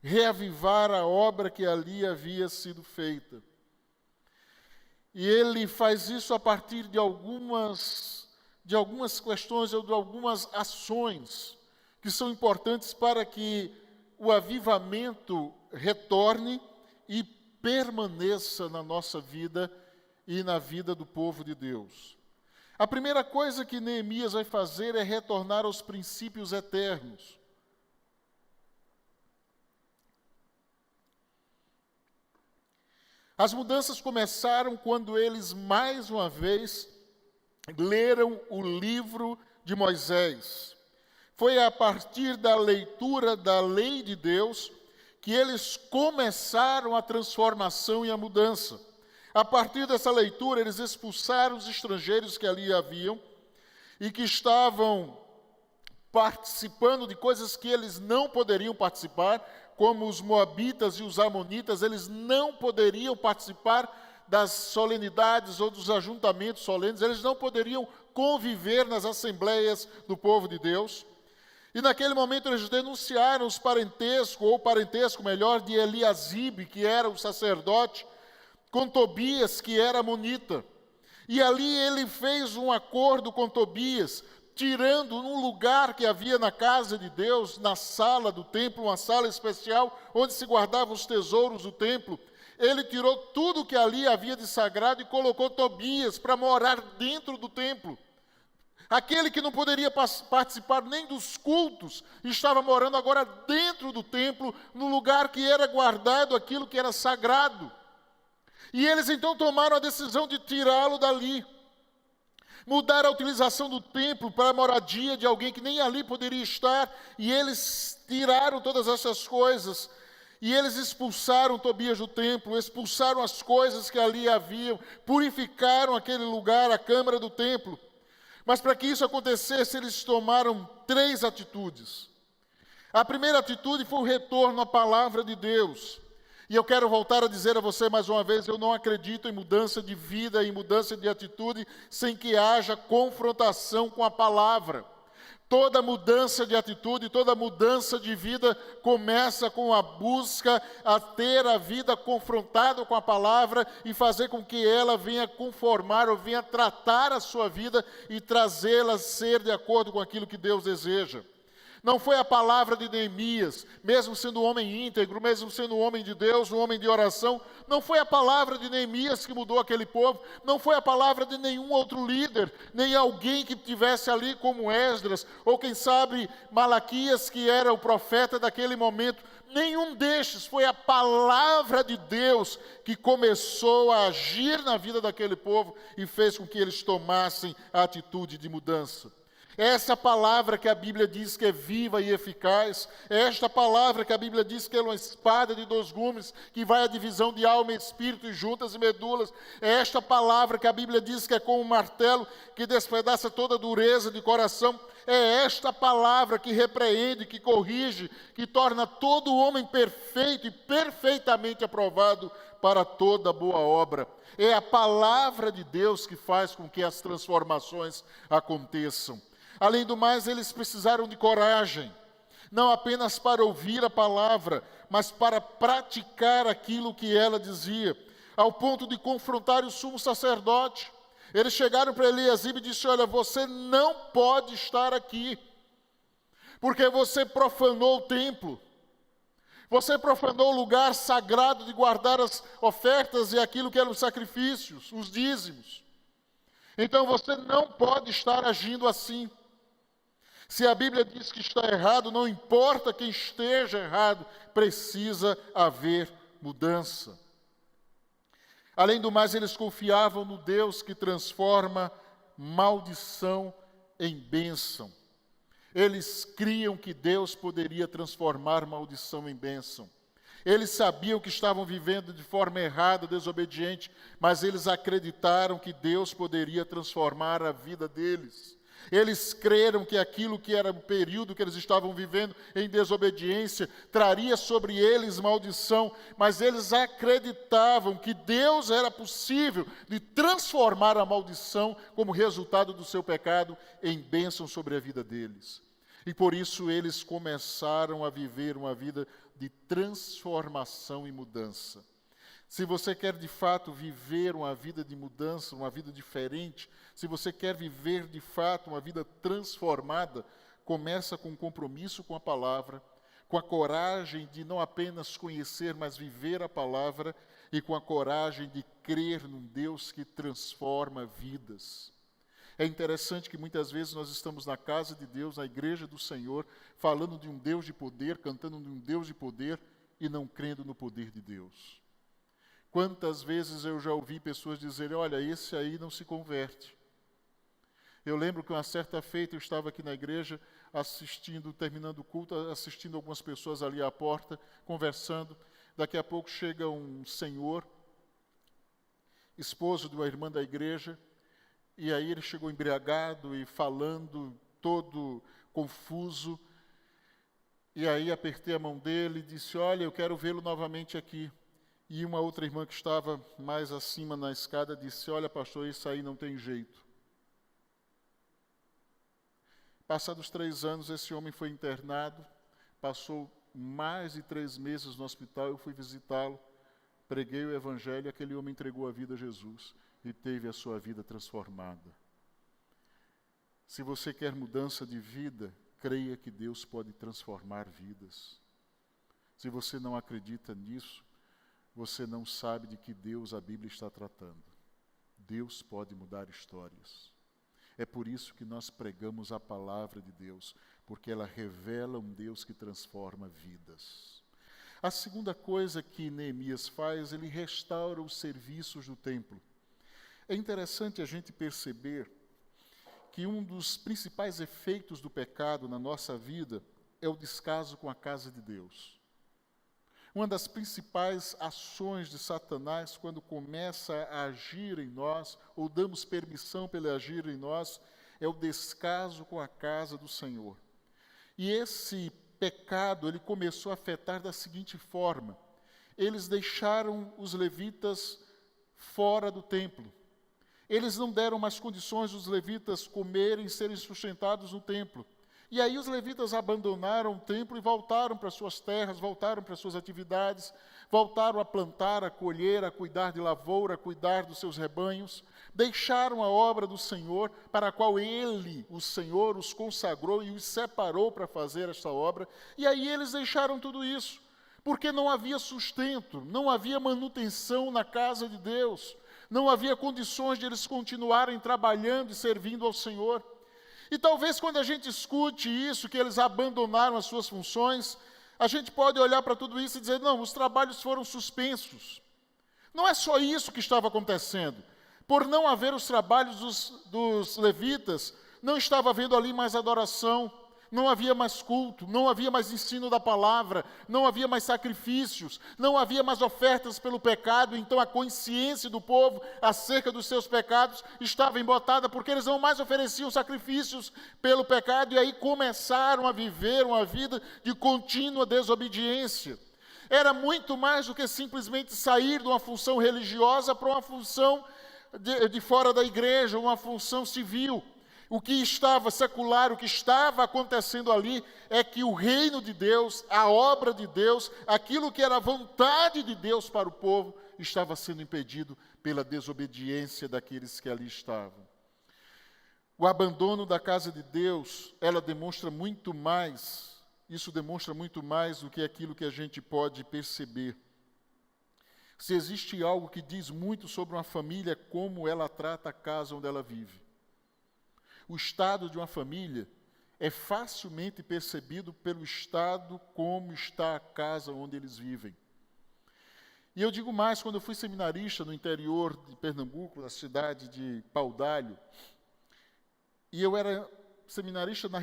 Speaker 6: reavivar a obra que ali havia sido feita. E ele faz isso a partir de algumas questões ou de algumas ações que são importantes para que o avivamento retorne e permaneça na nossa vida e na vida do povo de Deus. A primeira coisa que Neemias vai fazer é retornar aos princípios eternos. As mudanças começaram quando eles, mais uma vez, leram o livro de Moisés. Foi a partir da leitura da lei de Deus que eles começaram a transformação e a mudança. A partir dessa leitura, eles expulsaram os estrangeiros que ali haviam e que estavam participando de coisas que eles não poderiam participar, como os moabitas e os amonitas. Eles não poderiam participar das solenidades ou dos ajuntamentos solenes, eles não poderiam conviver nas assembleias do povo de Deus. E naquele momento eles denunciaram os parentesco melhor, de Eliasibe, que era o sacerdote, com Tobias, que era amonita. E ali ele fez um acordo com Tobias, tirando um lugar que havia na casa de Deus, na sala do templo, uma sala especial, onde se guardavam os tesouros do templo. Ele tirou tudo que ali havia de sagrado e colocou Tobias para morar dentro do templo. Aquele que não poderia participar nem dos cultos, estava morando agora dentro do templo, no lugar que era guardado aquilo que era sagrado. E eles então tomaram a decisão de tirá-lo dali. Mudar a utilização do templo para a moradia de alguém que nem ali poderia estar. E eles tiraram todas essas coisas. E eles expulsaram Tobias do templo, expulsaram as coisas que ali haviam, purificaram aquele lugar, a câmara do templo. Mas para que isso acontecesse, eles tomaram 3 atitudes. A primeira atitude foi o retorno à palavra de Deus. E eu quero voltar a dizer a você mais uma vez, eu não acredito em mudança de vida, em mudança de atitude, sem que haja confrontação com a palavra. Toda mudança de atitude, toda mudança de vida começa com a busca a ter a vida confrontada com a palavra e fazer com que ela venha conformar ou venha tratar a sua vida e trazê-la a ser de acordo com aquilo que Deus deseja. Não foi a palavra de Neemias, mesmo sendo um homem íntegro, mesmo sendo um homem de Deus, um homem de oração, não foi a palavra de Neemias que mudou aquele povo, não foi a palavra de nenhum outro líder, nem alguém que estivesse ali como Esdras, ou quem sabe Malaquias, que era o profeta daquele momento. Nenhum destes, foi a palavra de Deus que começou a agir na vida daquele povo e fez com que eles tomassem a atitude de mudança. Essa palavra que a Bíblia diz que é viva e eficaz, esta palavra que a Bíblia diz que é uma espada de 2 gumes, que vai à divisão de alma e espírito e juntas e medulas, esta palavra que a Bíblia diz que é como um martelo, que despedaça toda a dureza de coração, é esta palavra que repreende, que corrige, que torna todo homem perfeito e perfeitamente aprovado para toda boa obra. É a palavra de Deus que faz com que as transformações aconteçam. Além do mais, eles precisaram de coragem. não apenas para ouvir a palavra, mas para praticar aquilo que ela dizia, ao ponto de confrontar o sumo sacerdote. Eles chegaram para Eliasibe e disseram: olha, você não pode estar aqui, porque você profanou o templo, você profanou o lugar sagrado de guardar as ofertas e aquilo que eram os sacrifícios, os dízimos. Então você não pode estar agindo assim. Se a Bíblia diz que está errado, não importa quem esteja errado, precisa haver mudança. Além do mais, eles confiavam no Deus que transforma maldição em bênção. Eles criam que Deus poderia transformar maldição em bênção. Eles sabiam que estavam vivendo de forma errada, desobediente, mas eles acreditaram que Deus poderia transformar a vida deles. Eles creram que aquilo que era o período que eles estavam vivendo em desobediência traria sobre eles maldição, mas eles acreditavam que Deus era possível de transformar a maldição como resultado do seu pecado em bênção sobre a vida deles. E por isso eles começaram a viver uma vida de transformação e mudança. Se você quer de fato viver uma vida de mudança, uma vida diferente, se você quer viver de fato uma vida transformada, começa com um compromisso com a palavra, com a coragem de não apenas conhecer, mas viver a palavra, e com a coragem de crer num Deus que transforma vidas. É interessante que muitas vezes nós estamos na casa de Deus, na igreja do Senhor, falando de um Deus de poder, cantando de um Deus de poder e não crendo no poder de Deus. Quantas vezes eu já ouvi pessoas dizerem: olha, esse aí não se converte. Eu lembro que uma certa feita eu estava aqui na igreja, terminando o culto, assistindo algumas pessoas ali à porta, conversando. Daqui a pouco chega um senhor, esposo de uma irmã da igreja, e aí ele chegou embriagado e falando, todo confuso. E aí apertei a mão dele e disse: olha, eu quero vê-lo novamente aqui. E uma outra irmã que estava mais acima na escada disse: olha, pastor, isso aí não tem jeito. Passados 3 anos, esse homem foi internado, passou mais de 3 meses no hospital, eu fui visitá-lo, preguei o evangelho, aquele homem entregou a vida a Jesus e teve a sua vida transformada. Se você quer mudança de vida, creia que Deus pode transformar vidas. Se você não acredita nisso, você não sabe de que Deus a Bíblia está tratando. Deus pode mudar histórias. É por isso que nós pregamos a palavra de Deus, porque ela revela um Deus que transforma vidas. A segunda coisa que Neemias faz, ele restaura os serviços do templo. É interessante a gente perceber que um dos principais efeitos do pecado na nossa vida é o descaso com a casa de Deus. Uma das principais ações de Satanás, quando começa a agir em nós, ou damos permissão para ele agir em nós, é o descaso com a casa do Senhor. E esse pecado, ele começou a afetar da seguinte forma: eles deixaram os levitas fora do templo. Eles não deram mais condições dos levitas comerem e serem sustentados no templo. E aí os levitas abandonaram o templo e voltaram para suas terras, voltaram para suas atividades, voltaram a plantar, a colher, a cuidar de lavoura, a cuidar dos seus rebanhos, deixaram a obra do Senhor, para a qual Ele, o Senhor, os consagrou e os separou para fazer esta obra, e aí eles deixaram tudo isso, porque não havia sustento, não havia manutenção na casa de Deus, não havia condições de eles continuarem trabalhando e servindo ao Senhor. E talvez quando a gente escute isso, que eles abandonaram as suas funções, a gente pode olhar para tudo isso e dizer: não, os trabalhos foram suspensos. Não é só isso que estava acontecendo. Por não haver os trabalhos dos levitas, não estava havendo ali mais adoração, não havia mais culto, não havia mais ensino da palavra, não havia mais sacrifícios, não havia mais ofertas pelo pecado. Então a consciência do povo acerca dos seus pecados estava embotada, porque eles não mais ofereciam sacrifícios pelo pecado, e aí começaram a viver uma vida de contínua desobediência. Era muito mais do que simplesmente sair de uma função religiosa para uma função de fora da igreja, uma função civil. O que estava secular, o que estava acontecendo ali, é que o reino de Deus, a obra de Deus, aquilo que era a vontade de Deus para o povo, estava sendo impedido pela desobediência daqueles que ali estavam. O abandono da casa de Deus, ela demonstra muito mais, isso demonstra muito mais do que aquilo que a gente pode perceber. Se existe algo que diz muito sobre uma família, é como ela trata a casa onde ela vive. O estado de uma família é facilmente percebido pelo estado como está a casa onde eles vivem. E eu digo mais, quando eu fui seminarista no interior de Pernambuco, na cidade de Paudalho, e eu era seminarista numa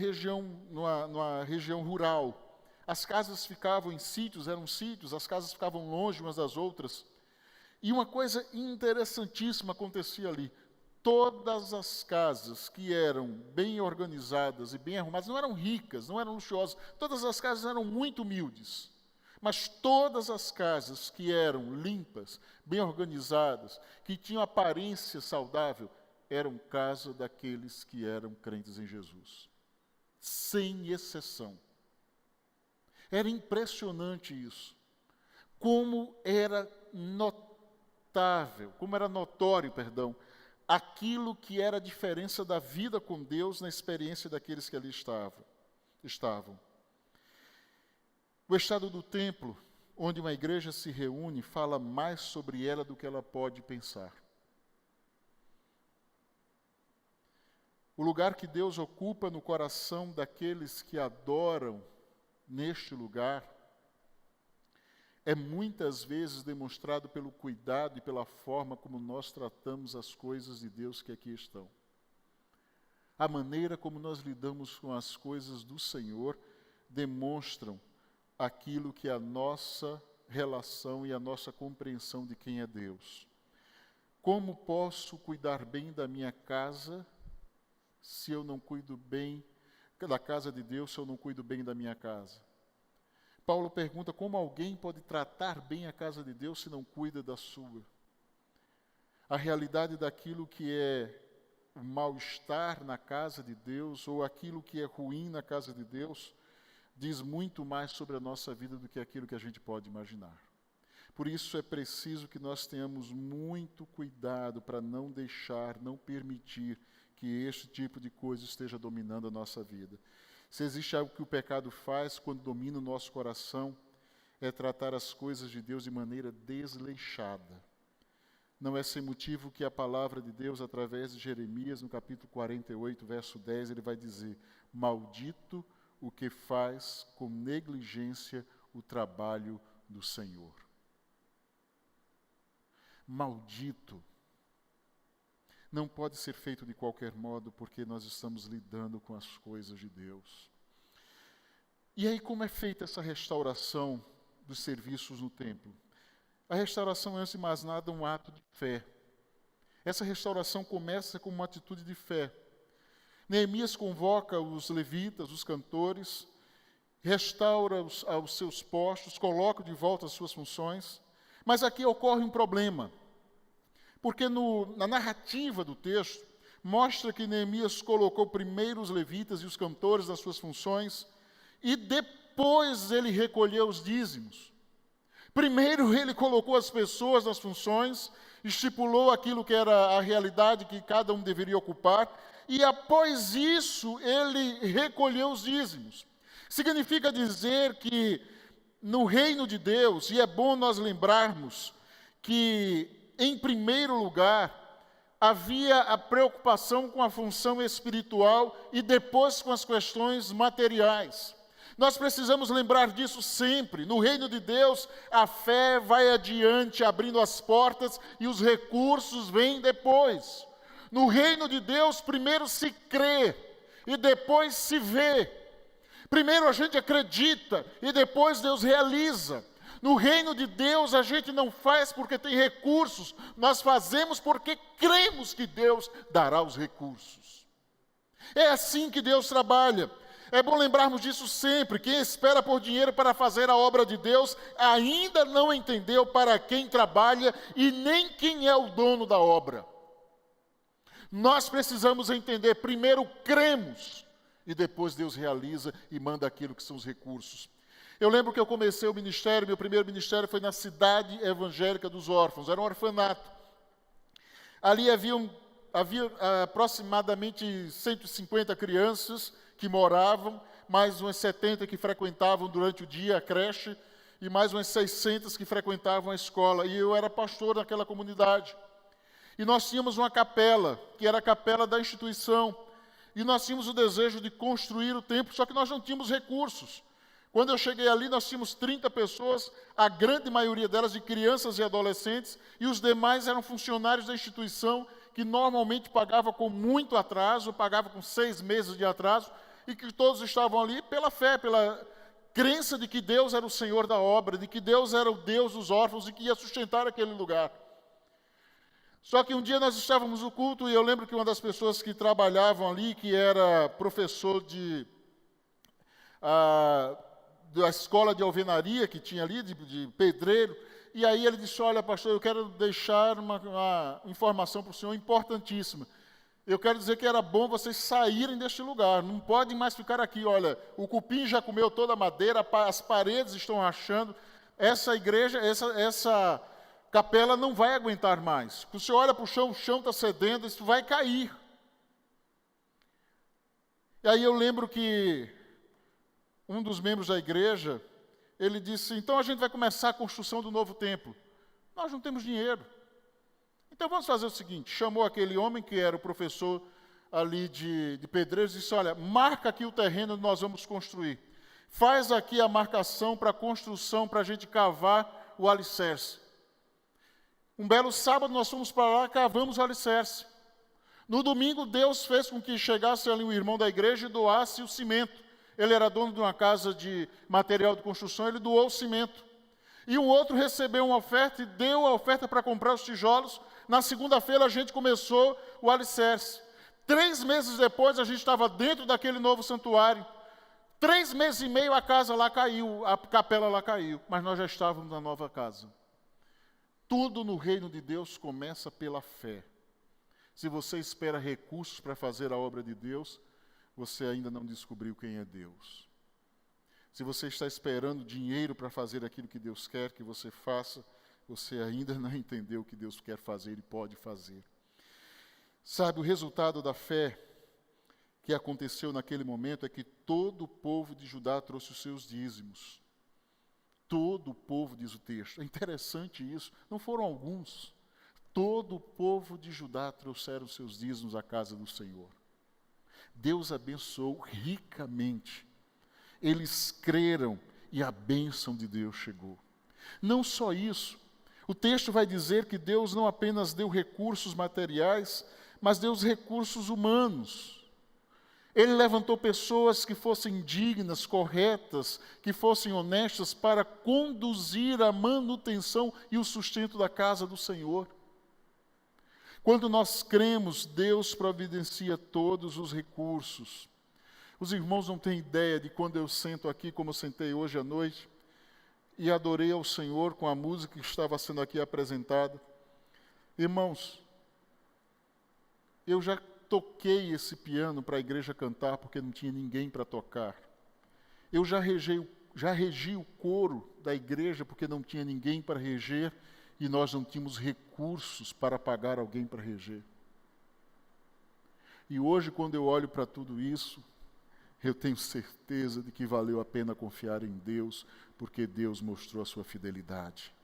Speaker 6: região rural. As casas ficavam em sítios, eram sítios, as casas ficavam longe umas das outras. E uma coisa interessantíssima acontecia ali. Todas as casas que eram bem organizadas e bem arrumadas, não eram ricas, não eram luxuosas, todas as casas eram muito humildes. Mas todas as casas que eram limpas, bem organizadas, que tinham aparência saudável, eram casa daqueles que eram crentes em Jesus. Sem exceção. Era impressionante isso. Como era notório, aquilo que era a diferença da vida com Deus na experiência daqueles que ali estavam. O estado do templo, onde uma igreja se reúne, fala mais sobre ela do que ela pode pensar. O lugar que Deus ocupa no coração daqueles que adoram neste lugar é muitas vezes demonstrado pelo cuidado e pela forma como nós tratamos as coisas de Deus que aqui estão. A maneira como nós lidamos com as coisas do Senhor demonstram aquilo que é a nossa relação e a nossa compreensão de quem é Deus. Como posso cuidar bem da minha casa se eu não cuido bem da casa de Deus, se eu não cuido bem da minha casa? Paulo pergunta como alguém pode tratar bem a casa de Deus se não cuida da sua. A realidade daquilo que é o mal-estar na casa de Deus, ou aquilo que é ruim na casa de Deus, diz muito mais sobre a nossa vida do que aquilo que a gente pode imaginar. Por isso é preciso que nós tenhamos muito cuidado para não deixar, não permitir que este tipo de coisa esteja dominando a nossa vida. Se existe algo que o pecado faz quando domina o nosso coração, é tratar as coisas de Deus de maneira desleixada. Não é sem motivo que a palavra de Deus, através de Jeremias, no capítulo 48, verso 10, ele vai dizer: maldito o que faz com negligência o trabalho do Senhor. Maldito. Não pode ser feito de qualquer modo, porque nós estamos lidando com as coisas de Deus. E aí, como é feita essa restauração dos serviços no templo? A restauração, antes de mais nada, é um ato de fé. Essa restauração começa com uma atitude de fé. Neemias convoca os levitas, os cantores, restaura aos seus postos, coloca de volta as suas funções. Mas aqui ocorre um problema. Porque na narrativa do texto, mostra que Neemias colocou primeiro os levitas e os cantores nas suas funções, e depois ele recolheu os dízimos. Primeiro ele colocou as pessoas nas funções, estipulou aquilo que era a realidade que cada um deveria ocupar, e após isso ele recolheu os dízimos. Significa dizer que no reino de Deus, e é bom nós lembrarmos que em primeiro lugar, havia a preocupação com a função espiritual e depois com as questões materiais. Nós precisamos lembrar disso sempre. No reino de Deus, a fé vai adiante, abrindo as portas, e os recursos vêm depois. No reino de Deus, primeiro se crê e depois se vê. Primeiro a gente acredita e depois Deus realiza. No reino de Deus, a gente não faz porque tem recursos, nós fazemos porque cremos que Deus dará os recursos. É assim que Deus trabalha. É bom lembrarmos disso sempre. Quem espera por dinheiro para fazer a obra de Deus, ainda não entendeu para quem trabalha e nem quem é o dono da obra. Nós precisamos entender, primeiro cremos, e depois Deus realiza e manda aquilo que são os recursos. Eu lembro que eu comecei o ministério, meu primeiro ministério foi na cidade evangélica dos órfãos, era um orfanato. Ali havia aproximadamente 150 crianças que moravam, mais umas 70 que frequentavam durante o dia a creche, e mais umas 600 que frequentavam a escola. E eu era pastor naquela comunidade. E nós tínhamos uma capela, que era a capela da instituição. E nós tínhamos o desejo de construir o templo, só que nós não tínhamos recursos. Quando eu cheguei ali, nós tínhamos 30 pessoas, a grande maioria delas de crianças e adolescentes, e os demais eram funcionários da instituição, que normalmente pagavam com muito atraso, pagavam com 6 meses de atraso, e que todos estavam ali pela fé, pela crença de que Deus era o Senhor da obra, de que Deus era o Deus dos órfãos e que ia sustentar aquele lugar. Só que um dia nós estávamos no culto e eu lembro que uma das pessoas que trabalhavam ali, que era professor da escola de alvenaria que tinha ali, de pedreiro, e aí ele disse: olha, pastor, eu quero deixar uma informação para o senhor importantíssima. Eu quero dizer que era bom vocês saírem deste lugar, não podem mais ficar aqui. Olha, o cupim já comeu toda a madeira, as paredes estão rachando, essa igreja, essa capela não vai aguentar mais. Você olha para o chão está cedendo, isso vai cair. E aí eu lembro que um dos membros da igreja, ele disse: então a gente vai começar a construção do novo templo. Nós não temos dinheiro. Então vamos fazer o seguinte, chamou aquele homem que era o professor ali de pedreiros e disse: olha, marca aqui o terreno onde nós vamos construir. Faz aqui a marcação para a construção, para a gente cavar o alicerce. Um belo sábado nós fomos para lá, cavamos o alicerce. No domingo Deus fez com que chegasse ali um irmão da igreja e doasse o cimento. Ele era dono de uma casa de material de construção, ele doou o cimento. E um outro recebeu uma oferta e deu a oferta para comprar os tijolos. Na segunda-feira a gente começou o alicerce. 3 meses depois a gente estava dentro daquele novo santuário. 3 meses e meio a casa lá caiu, a capela lá caiu, mas nós já estávamos na nova casa. Tudo no reino de Deus começa pela fé. Se você espera recursos para fazer a obra de Deus, você ainda não descobriu quem é Deus. Se você está esperando dinheiro para fazer aquilo que Deus quer que você faça, você ainda não entendeu o que Deus quer fazer e pode fazer. Sabe, o resultado da fé que aconteceu naquele momento é que todo o povo de Judá trouxe os seus dízimos. Todo o povo, diz o texto. É interessante isso, não foram alguns. Todo o povo de Judá trouxeram os seus dízimos à casa do Senhor. Deus abençoou ricamente. Eles creram e a bênção de Deus chegou. Não só isso, o texto vai dizer que Deus não apenas deu recursos materiais, mas deu os recursos humanos. Ele levantou pessoas que fossem dignas, corretas, que fossem honestas para conduzir a manutenção e o sustento da casa do Senhor. Quando nós cremos, Deus providencia todos os recursos. Os irmãos não têm ideia de quando eu sento aqui, como eu sentei hoje à noite, e adorei ao Senhor com a música que estava sendo aqui apresentada. Irmãos, eu já toquei esse piano para a igreja cantar, porque não tinha ninguém para tocar. Eu já regi o coro da igreja, porque não tinha ninguém para reger, e nós não tínhamos recursos para pagar alguém para reger. E hoje, quando eu olho para tudo isso, eu tenho certeza de que valeu a pena confiar em Deus, porque Deus mostrou a sua fidelidade.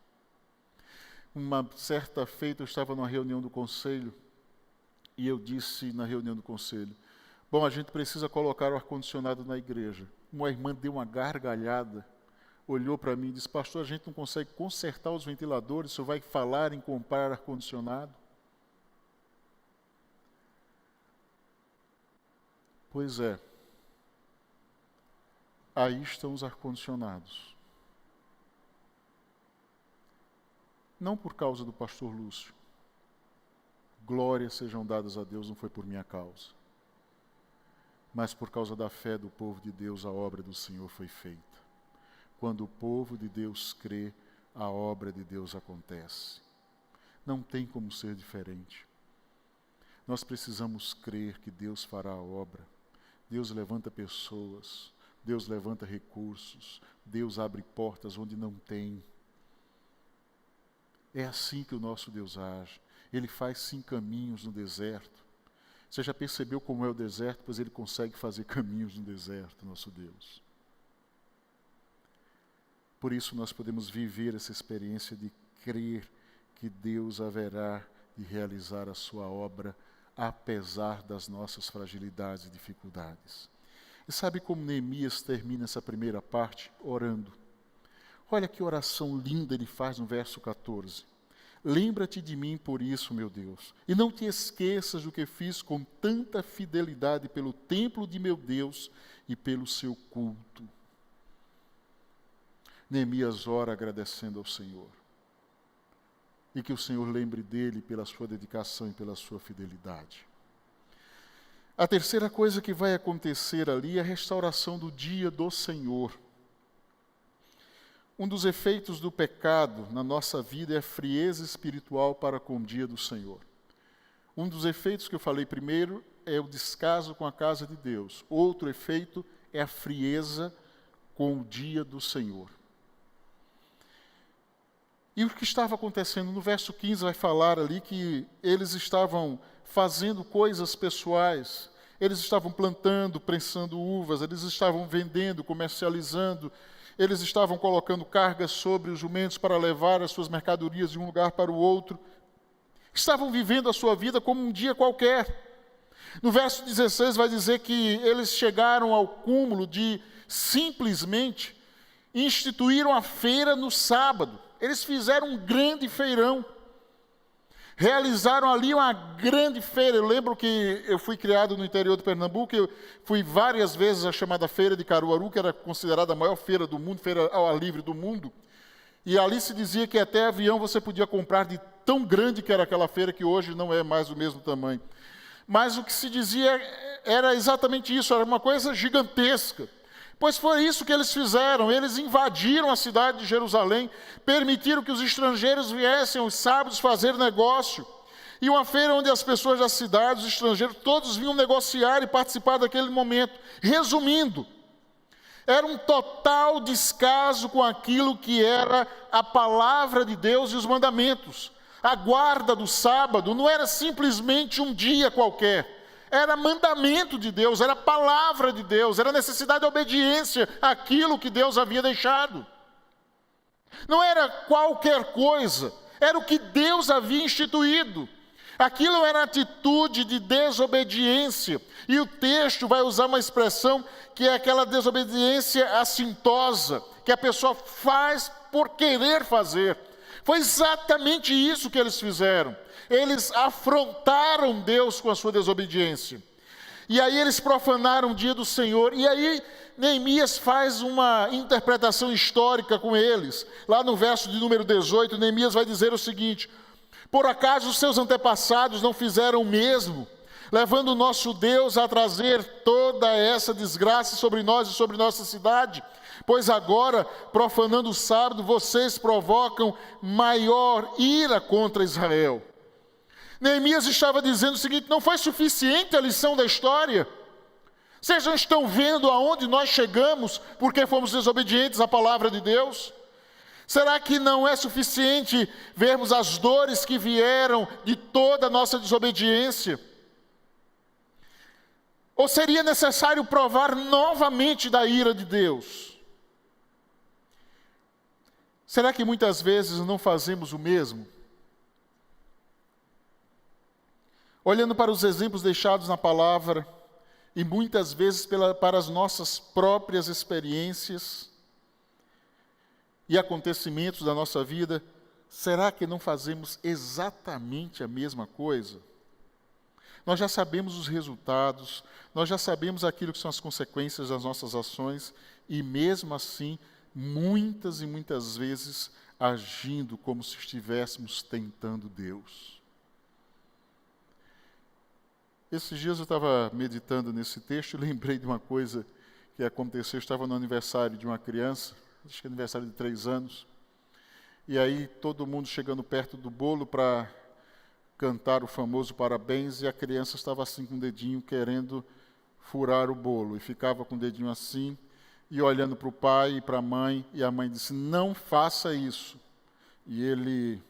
Speaker 6: Uma certa feita, eu estava numa reunião do conselho, e eu disse na reunião do conselho: bom, a gente precisa colocar o ar-condicionado na igreja. Uma irmã deu uma gargalhada, olhou para mim e disse: pastor, a gente não consegue consertar os ventiladores, o senhor vai falar em comprar ar-condicionado? Pois é, aí estão os ar-condicionados. Não por causa do pastor Lúcio. Glórias sejam dadas a Deus, não foi por minha causa. Mas por causa da fé do povo de Deus, a obra do Senhor foi feita. Quando o povo de Deus crê, a obra de Deus acontece. Não tem como ser diferente. Nós precisamos crer que Deus fará a obra. Deus levanta pessoas, Deus levanta recursos, Deus abre portas onde não tem. É assim que o nosso Deus age. Ele faz sim caminhos no deserto. Você já percebeu como é o deserto? Pois Ele consegue fazer caminhos no deserto, nosso Deus. Por isso nós podemos viver essa experiência de crer que Deus haverá de realizar a sua obra, apesar das nossas fragilidades e dificuldades. E sabe como Neemias termina essa primeira parte? Orando. Olha que oração linda ele faz no verso 14. Lembra-te de mim por isso, meu Deus, e não te esqueças do que fiz com tanta fidelidade pelo templo de meu Deus e pelo seu culto. Neemias ora agradecendo ao Senhor. E que o Senhor lembre dele pela sua dedicação e pela sua fidelidade. A terceira coisa que vai acontecer ali é a restauração do dia do Senhor. Um dos efeitos do pecado na nossa vida é a frieza espiritual para com o dia do Senhor. Um dos efeitos que eu falei primeiro é o descaso com a casa de Deus. Outro efeito é a frieza com o dia do Senhor. E o que estava acontecendo? No verso 15 vai falar ali que eles estavam fazendo coisas pessoais. Eles estavam plantando, prensando uvas, eles estavam vendendo, comercializando, eles estavam colocando cargas sobre os jumentos para levar as suas mercadorias de um lugar para o outro. Estavam vivendo a sua vida como um dia qualquer. No verso 16 vai dizer que eles chegaram ao cúmulo de simplesmente instituíram a feira no sábado. Eles fizeram um grande feirão. Realizaram ali uma grande feira. Eu lembro que eu fui criado no interior de Pernambuco, eu fui várias vezes à chamada Feira de Caruaru, que era considerada a maior feira do mundo, feira ao ar livre do mundo. E ali se dizia que até avião você podia comprar, de tão grande que era aquela feira, que hoje não é mais do mesmo tamanho. Mas o que se dizia era exatamente isso, era uma coisa gigantesca. Pois foi isso que eles fizeram, eles invadiram a cidade de Jerusalém, permitiram que os estrangeiros viessem aos sábados fazer negócio. E uma feira onde as pessoas da cidade, os estrangeiros, todos vinham negociar e participar daquele momento. Resumindo, era um total descaso com aquilo que era a palavra de Deus e os mandamentos. A guarda do sábado não era simplesmente um dia qualquer. Era mandamento de Deus, era palavra de Deus, era necessidade de obediência àquilo que Deus havia deixado. Não era qualquer coisa, era o que Deus havia instituído. Aquilo era atitude de desobediência. E o texto vai usar uma expressão que é aquela desobediência assintosa, que a pessoa faz por querer fazer. Foi exatamente isso que eles fizeram. Eles afrontaram Deus com a sua desobediência. E aí eles profanaram o dia do Senhor. E aí Neemias faz uma interpretação histórica com eles. Lá no verso de número 18, Neemias vai dizer o seguinte: por acaso os seus antepassados não fizeram o mesmo, levando o nosso Deus a trazer toda essa desgraça sobre nós e sobre nossa cidade? Pois agora, profanando o sábado, vocês provocam maior ira contra Israel. Neemias estava dizendo o seguinte: não foi suficiente a lição da história? Vocês não estão vendo aonde nós chegamos porque fomos desobedientes à palavra de Deus? Será que não é suficiente vermos as dores que vieram de toda a nossa desobediência? Ou seria necessário provar novamente da ira de Deus? Será que muitas vezes não fazemos o mesmo? Olhando para os exemplos deixados na palavra, e muitas vezes para as nossas próprias experiências e acontecimentos da nossa vida, será que não fazemos exatamente a mesma coisa? Nós já sabemos os resultados, nós já sabemos aquilo que são as consequências das nossas ações, e mesmo assim, muitas e muitas vezes, agindo como se estivéssemos tentando Deus. Esses dias eu estava meditando nesse texto e lembrei de uma coisa que aconteceu. Eu estava no aniversário de uma criança, acho que aniversário de 3 anos, e aí todo mundo chegando perto do bolo para cantar o famoso parabéns, e a criança estava assim com o dedinho querendo furar o bolo, e ficava com o dedinho assim, e olhando para o pai e para a mãe, e a mãe disse, não faça isso. E ele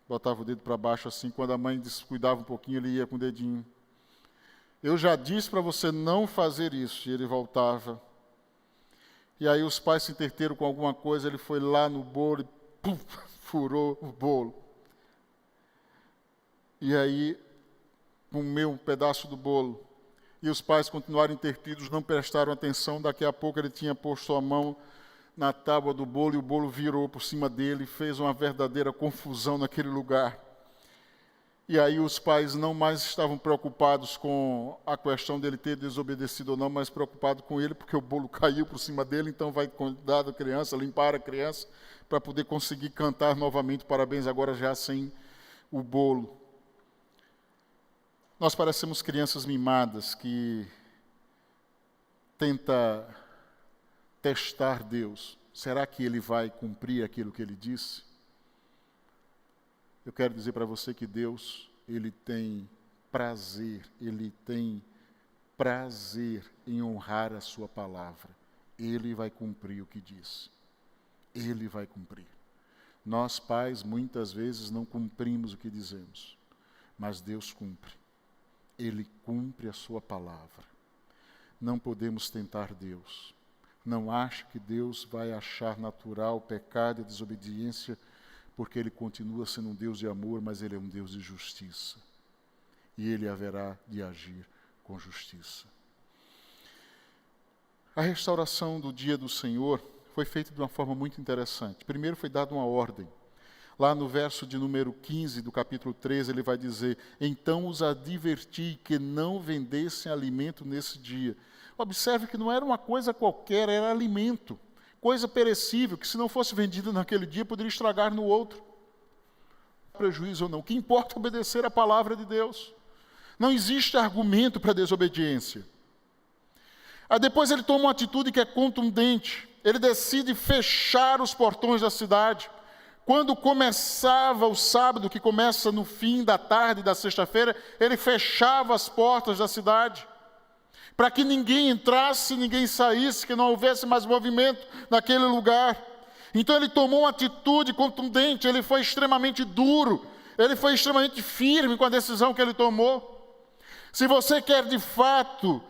Speaker 6: botava o dedo para baixo assim, quando a mãe descuidava um pouquinho, ele ia com o dedinho. Eu já disse para você não fazer isso, e ele voltava. E aí os pais se entreteram com alguma coisa, ele foi lá no bolo e pum, furou o bolo. E aí comeu um pedaço do bolo. E os pais continuaram entretidos, não prestaram atenção. Daqui a pouco ele tinha posto a mão na tábua do bolo e o bolo virou por cima dele e fez uma verdadeira confusão naquele lugar. E aí os pais não mais estavam preocupados com a questão dele ter desobedecido ou não, mas preocupados com ele, porque o bolo caiu por cima dele, então vai cuidar da criança, limpar a criança, para poder conseguir cantar novamente parabéns, agora já sem o bolo. Nós parecemos crianças mimadas que tenta testar Deus. Será que Ele vai cumprir aquilo que Ele disse? Eu quero dizer para você que Deus, Ele tem prazer em honrar a sua palavra. Ele vai cumprir o que disse. Ele vai cumprir. Nós, pais, muitas vezes não cumprimos o que dizemos, mas Deus cumpre. Ele cumpre a sua palavra. Não podemos tentar Deus. Não ache que Deus vai achar natural o pecado e a desobediência, porque Ele continua sendo um Deus de amor, mas Ele é um Deus de justiça. E Ele haverá de agir com justiça. A restauração do dia do Senhor foi feita de uma forma muito interessante. Primeiro foi dada uma ordem. Lá no verso de número 15 do capítulo 13, ele vai dizer, então os adverti que não vendessem alimento nesse dia. Observe que não era uma coisa qualquer, era alimento. Coisa perecível, que se não fosse vendida naquele dia, poderia estragar no outro. Prejuízo ou não. O que importa é obedecer a palavra de Deus. Não existe argumento para desobediência. Aí depois ele toma uma atitude que é contundente. Ele decide fechar os portões da cidade. Quando começava o sábado, que começa no fim da tarde da sexta-feira, ele fechava as portas da cidade, para que ninguém entrasse, ninguém saísse, que não houvesse mais movimento naquele lugar. Então ele tomou uma atitude contundente, ele foi extremamente duro, ele foi extremamente firme com a decisão que ele tomou. Se você quer de fato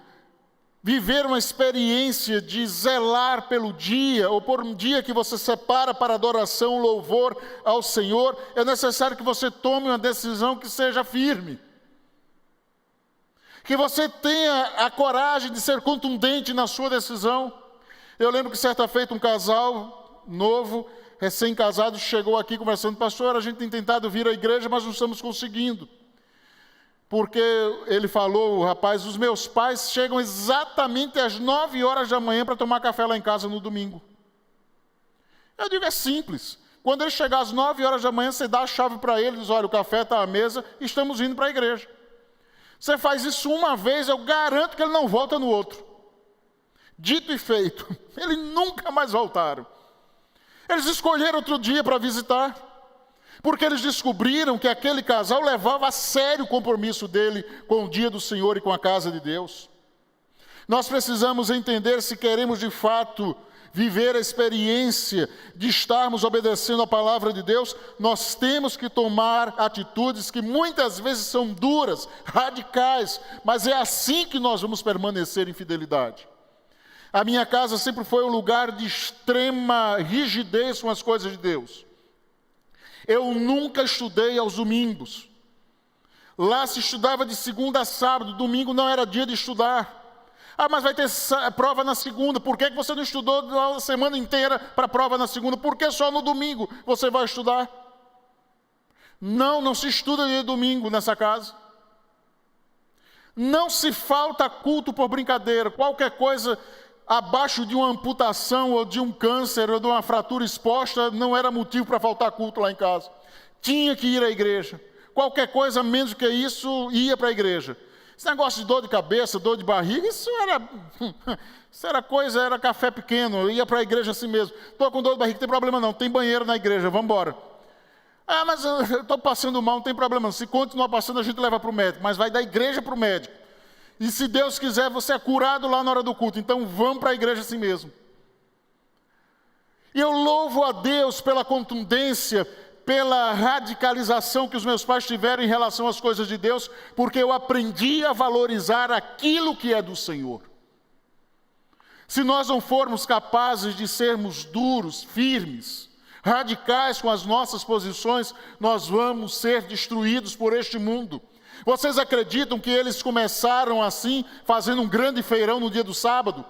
Speaker 6: viver uma experiência de zelar pelo dia, ou por um dia que você separa para adoração, louvor ao Senhor, é necessário que você tome uma decisão que seja firme. Que você tenha a coragem de ser contundente na sua decisão. Eu lembro que certa feita um casal novo, recém-casado, chegou aqui conversando, pastor, a gente tem tentado vir à igreja, mas não estamos conseguindo. Porque ele falou, o rapaz, os meus pais chegam exatamente às 9 horas da manhã para tomar café lá em casa no domingo. Eu digo, é simples. Quando ele chegar às 9 horas da manhã, você dá a chave para ele, diz, olha, o café está à mesa, estamos indo para a igreja. Você faz isso uma vez, eu garanto que ele não volta no outro. Dito e feito, eles nunca mais voltaram. Eles escolheram outro dia para visitar, porque eles descobriram que aquele casal levava a sério o compromisso dele com o dia do Senhor e com a casa de Deus. Nós precisamos entender, se queremos de fato viver a experiência de estarmos obedecendo a palavra de Deus, nós temos que tomar atitudes que muitas vezes são duras, radicais, mas é assim que nós vamos permanecer em fidelidade. A minha casa sempre foi um lugar de extrema rigidez com as coisas de Deus. Eu nunca estudei aos domingos. Lá se estudava de segunda a sábado, domingo não era dia de estudar. Ah, mas vai ter prova na segunda, por que você não estudou a semana inteira para a prova na segunda? Por que só no domingo você vai estudar? Não se estuda de domingo nessa casa. Não se falta culto por brincadeira, qualquer coisa abaixo de uma amputação ou de um câncer ou de uma fratura exposta, não era motivo para faltar culto lá em casa. Tinha que ir à igreja. Qualquer coisa menos do que isso, ia para a igreja. Esse negócio de dor de cabeça, dor de barriga, isso era café pequeno, eu ia para a igreja assim mesmo. Estou com dor de barriga, não tem problema não, tem banheiro na igreja, vamos embora. Ah, mas eu estou passando mal, não tem problema. Se continuar passando, a gente leva para o médico. Mas vai da igreja para o médico. E se Deus quiser, você é curado lá na hora do culto. Então vamos para a igreja assim mesmo. E eu louvo a Deus pela contundência, pela radicalização que os meus pais tiveram em relação às coisas de Deus, porque eu aprendi a valorizar aquilo que é do Senhor. Se nós não formos capazes de sermos duros, firmes, radicais com as nossas posições, nós vamos ser destruídos por este mundo. Vocês acreditam que eles começaram assim, fazendo um grande feirão no dia do sábado?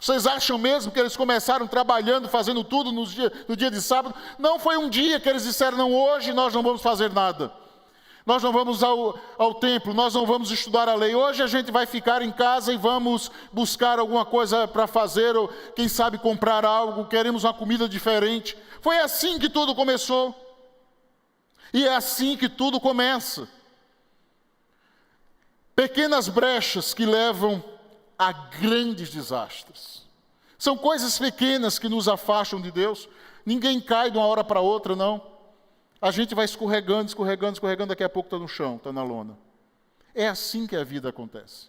Speaker 6: Vocês acham mesmo que eles começaram trabalhando, fazendo tudo no dia de sábado? Não foi um dia que eles disseram, não, hoje nós não vamos fazer nada. Nós não vamos ao templo, nós não vamos estudar a lei. Hoje a gente vai ficar em casa e vamos buscar alguma coisa para fazer, ou quem sabe comprar algo, queremos uma comida diferente. Foi assim que tudo começou. E é assim que tudo começa. Pequenas brechas que levam a grandes desastres. São coisas pequenas que nos afastam de Deus. Ninguém cai de uma hora para outra, não. A gente vai escorregando, daqui a pouco está no chão, está na lona. É assim que a vida acontece.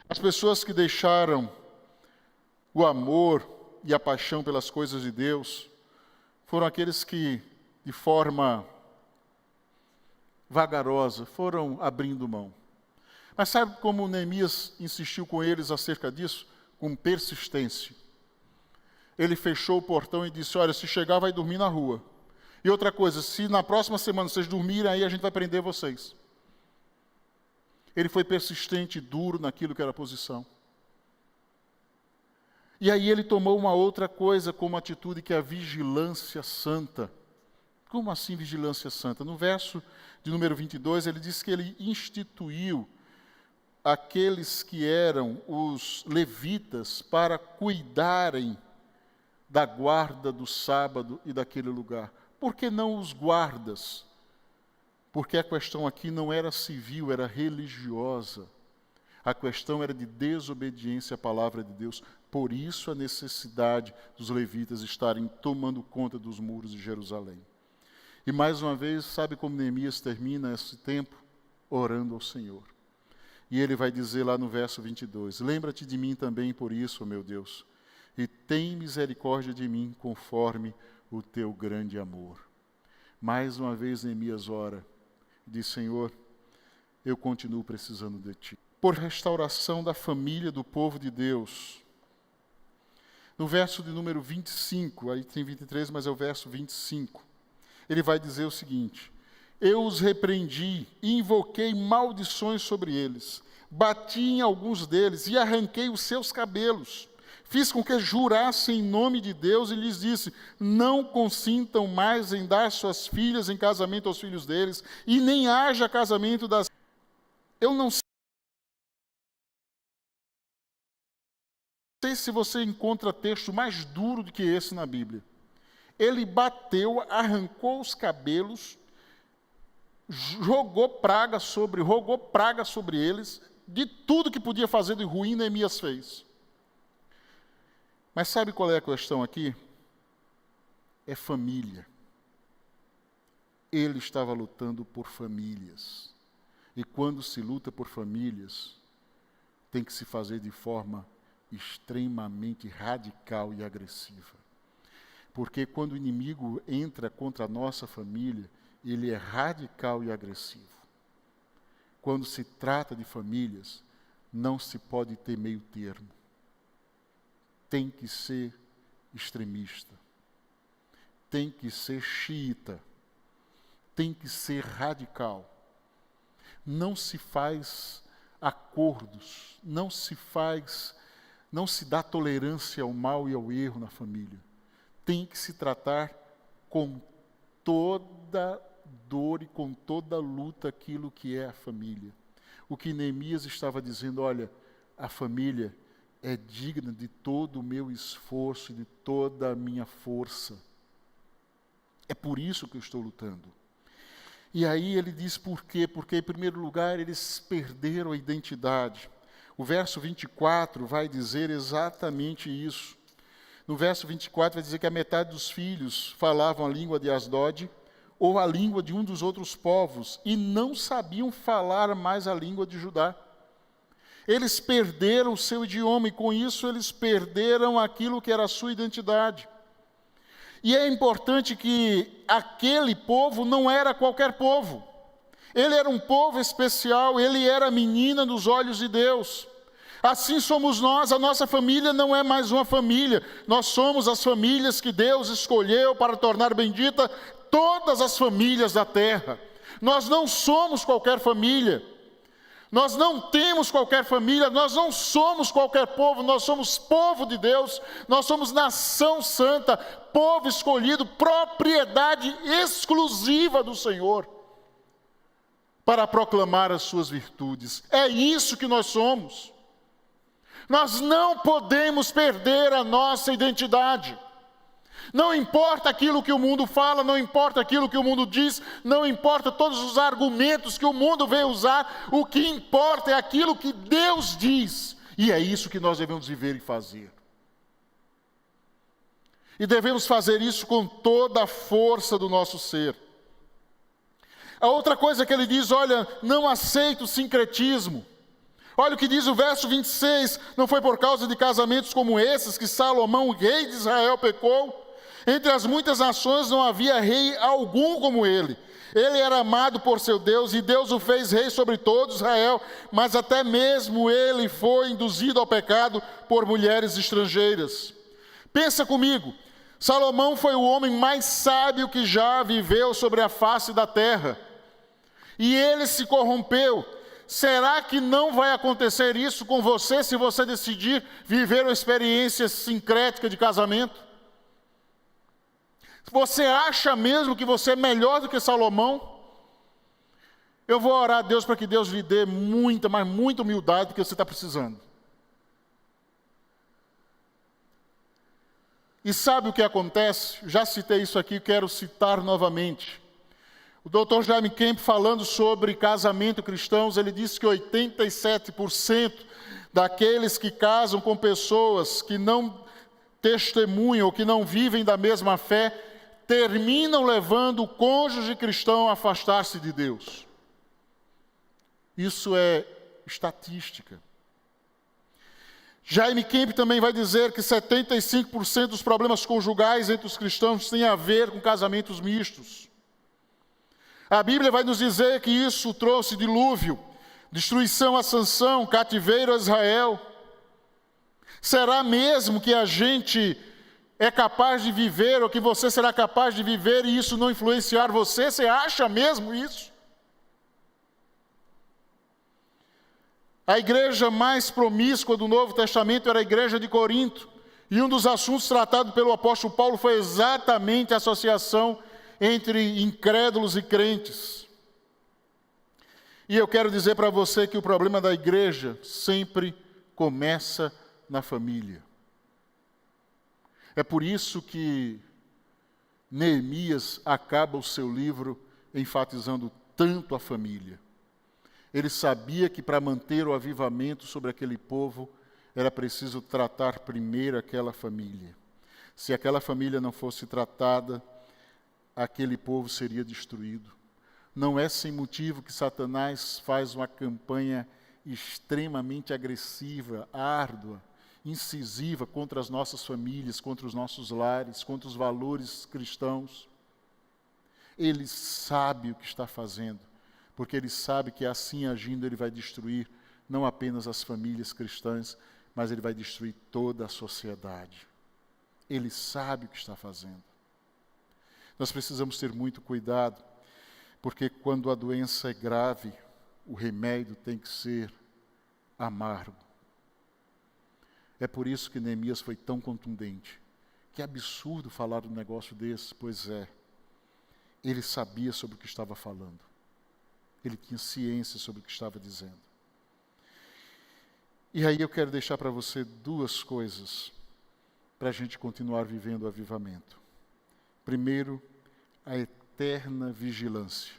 Speaker 6: As pessoas que deixaram o amor e a paixão pelas coisas de Deus foram aqueles que, de forma vagarosa, foram abrindo mão. Mas sabe como Neemias insistiu com eles acerca disso? Com persistência. Ele fechou o portão e disse, olha, se chegar vai dormir na rua. E outra coisa, se na próxima semana vocês dormirem, aí a gente vai prender vocês. Ele foi persistente e duro naquilo que era a posição. E aí ele tomou uma outra coisa como atitude, que é a vigilância santa. Como assim vigilância santa? No verso de número 22, ele diz que ele instituiu aqueles que eram os levitas para cuidarem da guarda do sábado e daquele lugar. Por que não os guardas? Porque a questão aqui não era civil, era religiosa. A questão era de desobediência à palavra de Deus. Por isso a necessidade dos levitas estarem tomando conta dos muros de Jerusalém. E mais uma vez, sabe como Neemias termina esse tempo? Orando ao Senhor. E ele vai dizer lá no verso 22, lembra-te de mim também por isso, ó meu Deus, e tem misericórdia de mim conforme o teu grande amor. Mais uma vez Neemias ora, diz, Senhor, eu continuo precisando de Ti. Por restauração da família do povo de Deus. No verso de número 25, aí tem 23, mas é o verso 25. Ele vai dizer o seguinte, eu os repreendi e invoquei maldições sobre eles. Bati em alguns deles e arranquei os seus cabelos. Fiz com que jurassem em nome de Deus e lhes disse, não consintam mais em dar suas filhas em casamento aos filhos deles, e nem haja casamento das... Eu não sei se você encontra texto mais duro do que esse na Bíblia. Ele bateu, arrancou os cabelos, rogou praga sobre eles, de tudo que podia fazer de ruim, Neemias fez. Mas sabe qual é a questão aqui? É família. Ele estava lutando por famílias. E quando se luta por famílias, tem que se fazer de forma extremamente radical e agressiva. Porque quando o inimigo entra contra a nossa família, ele é radical e agressivo. Quando se trata de famílias, não se pode ter meio termo. Tem que ser extremista. Tem que ser xiita. Tem que ser radical. Não se faz acordos, não se dá tolerância ao mal e ao erro na família. Tem que se tratar com toda dor e com toda luta aquilo que é a família. O que Neemias estava dizendo, olha, a família é digna de todo o meu esforço e de toda a minha força. É por isso que eu estou lutando. E aí ele diz por quê? Porque, em primeiro lugar, eles perderam a identidade. O verso 24 vai dizer exatamente isso. No verso 24 vai dizer que a metade dos filhos falavam a língua de Asdod, ou a língua de um dos outros povos, e não sabiam falar mais a língua de Judá. Eles perderam o seu idioma, e com isso eles perderam aquilo que era a sua identidade. E é importante que aquele povo não era qualquer povo. Ele era um povo especial, ele era a menina dos olhos de Deus. Assim somos nós, a nossa família não é mais uma família. Nós somos as famílias que Deus escolheu para tornar bendita todas as famílias da terra. Nós não somos qualquer família. Nós não temos qualquer família, nós não somos qualquer povo, nós somos povo de Deus, nós somos nação santa, povo escolhido, propriedade exclusiva do Senhor, para proclamar as suas virtudes. É isso que nós somos. Nós não podemos perder a nossa identidade. Não importa aquilo que o mundo fala, não importa aquilo que o mundo diz, não importa todos os argumentos que o mundo vem usar, o que importa é aquilo que Deus diz. E é isso que nós devemos viver e fazer. E devemos fazer isso com toda a força do nosso ser. A outra coisa que ele diz, olha, não aceito o sincretismo. Olha o que diz o verso 26, não foi por causa de casamentos como esses que Salomão, o rei de Israel, pecou. Entre as muitas nações não havia rei algum como ele. Ele era amado por seu Deus e Deus o fez rei sobre todo Israel, mas até mesmo ele foi induzido ao pecado por mulheres estrangeiras. Pensa comigo, Salomão foi o homem mais sábio que já viveu sobre a face da terra. E ele se corrompeu. Será que não vai acontecer isso com você se você decidir viver uma experiência sincrética de casamento? Você acha mesmo que você é melhor do que Salomão? Eu vou orar a Deus para que Deus lhe dê muita, mas muita humildade do que você está precisando. E sabe o que acontece? Já citei isso aqui, quero citar novamente. O Dr. Jaime Kemp, falando sobre casamento cristãos, ele disse que 87% daqueles que casam com pessoas que não testemunham ou que não vivem da mesma fé, terminam levando o cônjuge cristão a afastar-se de Deus. Isso é estatística. Jaime Kemp também vai dizer que 75% dos problemas conjugais entre os cristãos têm a ver com casamentos mistos. A Bíblia vai nos dizer que isso trouxe dilúvio, destruição a Sansão, cativeiro a Israel. Será mesmo que a gente é capaz de viver, ou que você será capaz de viver e isso não influenciar você? Você acha mesmo isso? A igreja mais promíscua do Novo Testamento era a igreja de Corinto. E um dos assuntos tratados pelo apóstolo Paulo foi exatamente a associação entre incrédulos e crentes. E eu quero dizer para você que o problema da igreja sempre começa na família. É por isso que Neemias acaba o seu livro enfatizando tanto a família. Ele sabia que para manter o avivamento sobre aquele povo, era preciso tratar primeiro aquela família. Se aquela família não fosse tratada, aquele povo seria destruído. Não é sem motivo que Satanás faz uma campanha extremamente agressiva, árdua, incisiva contra as nossas famílias, contra os nossos lares, contra os valores cristãos. Ele sabe o que está fazendo, porque ele sabe que assim agindo ele vai destruir não apenas as famílias cristãs, mas ele vai destruir toda a sociedade. Ele sabe o que está fazendo. Nós precisamos ter muito cuidado, porque quando a doença é grave, o remédio tem que ser amargo. É por isso que Neemias foi tão contundente. Que absurdo falar um negócio desse, pois é. Ele sabia sobre o que estava falando. Ele tinha ciência sobre o que estava dizendo. E aí eu quero deixar para você duas coisas para a gente continuar vivendo o avivamento. Primeiro, a eterna vigilância.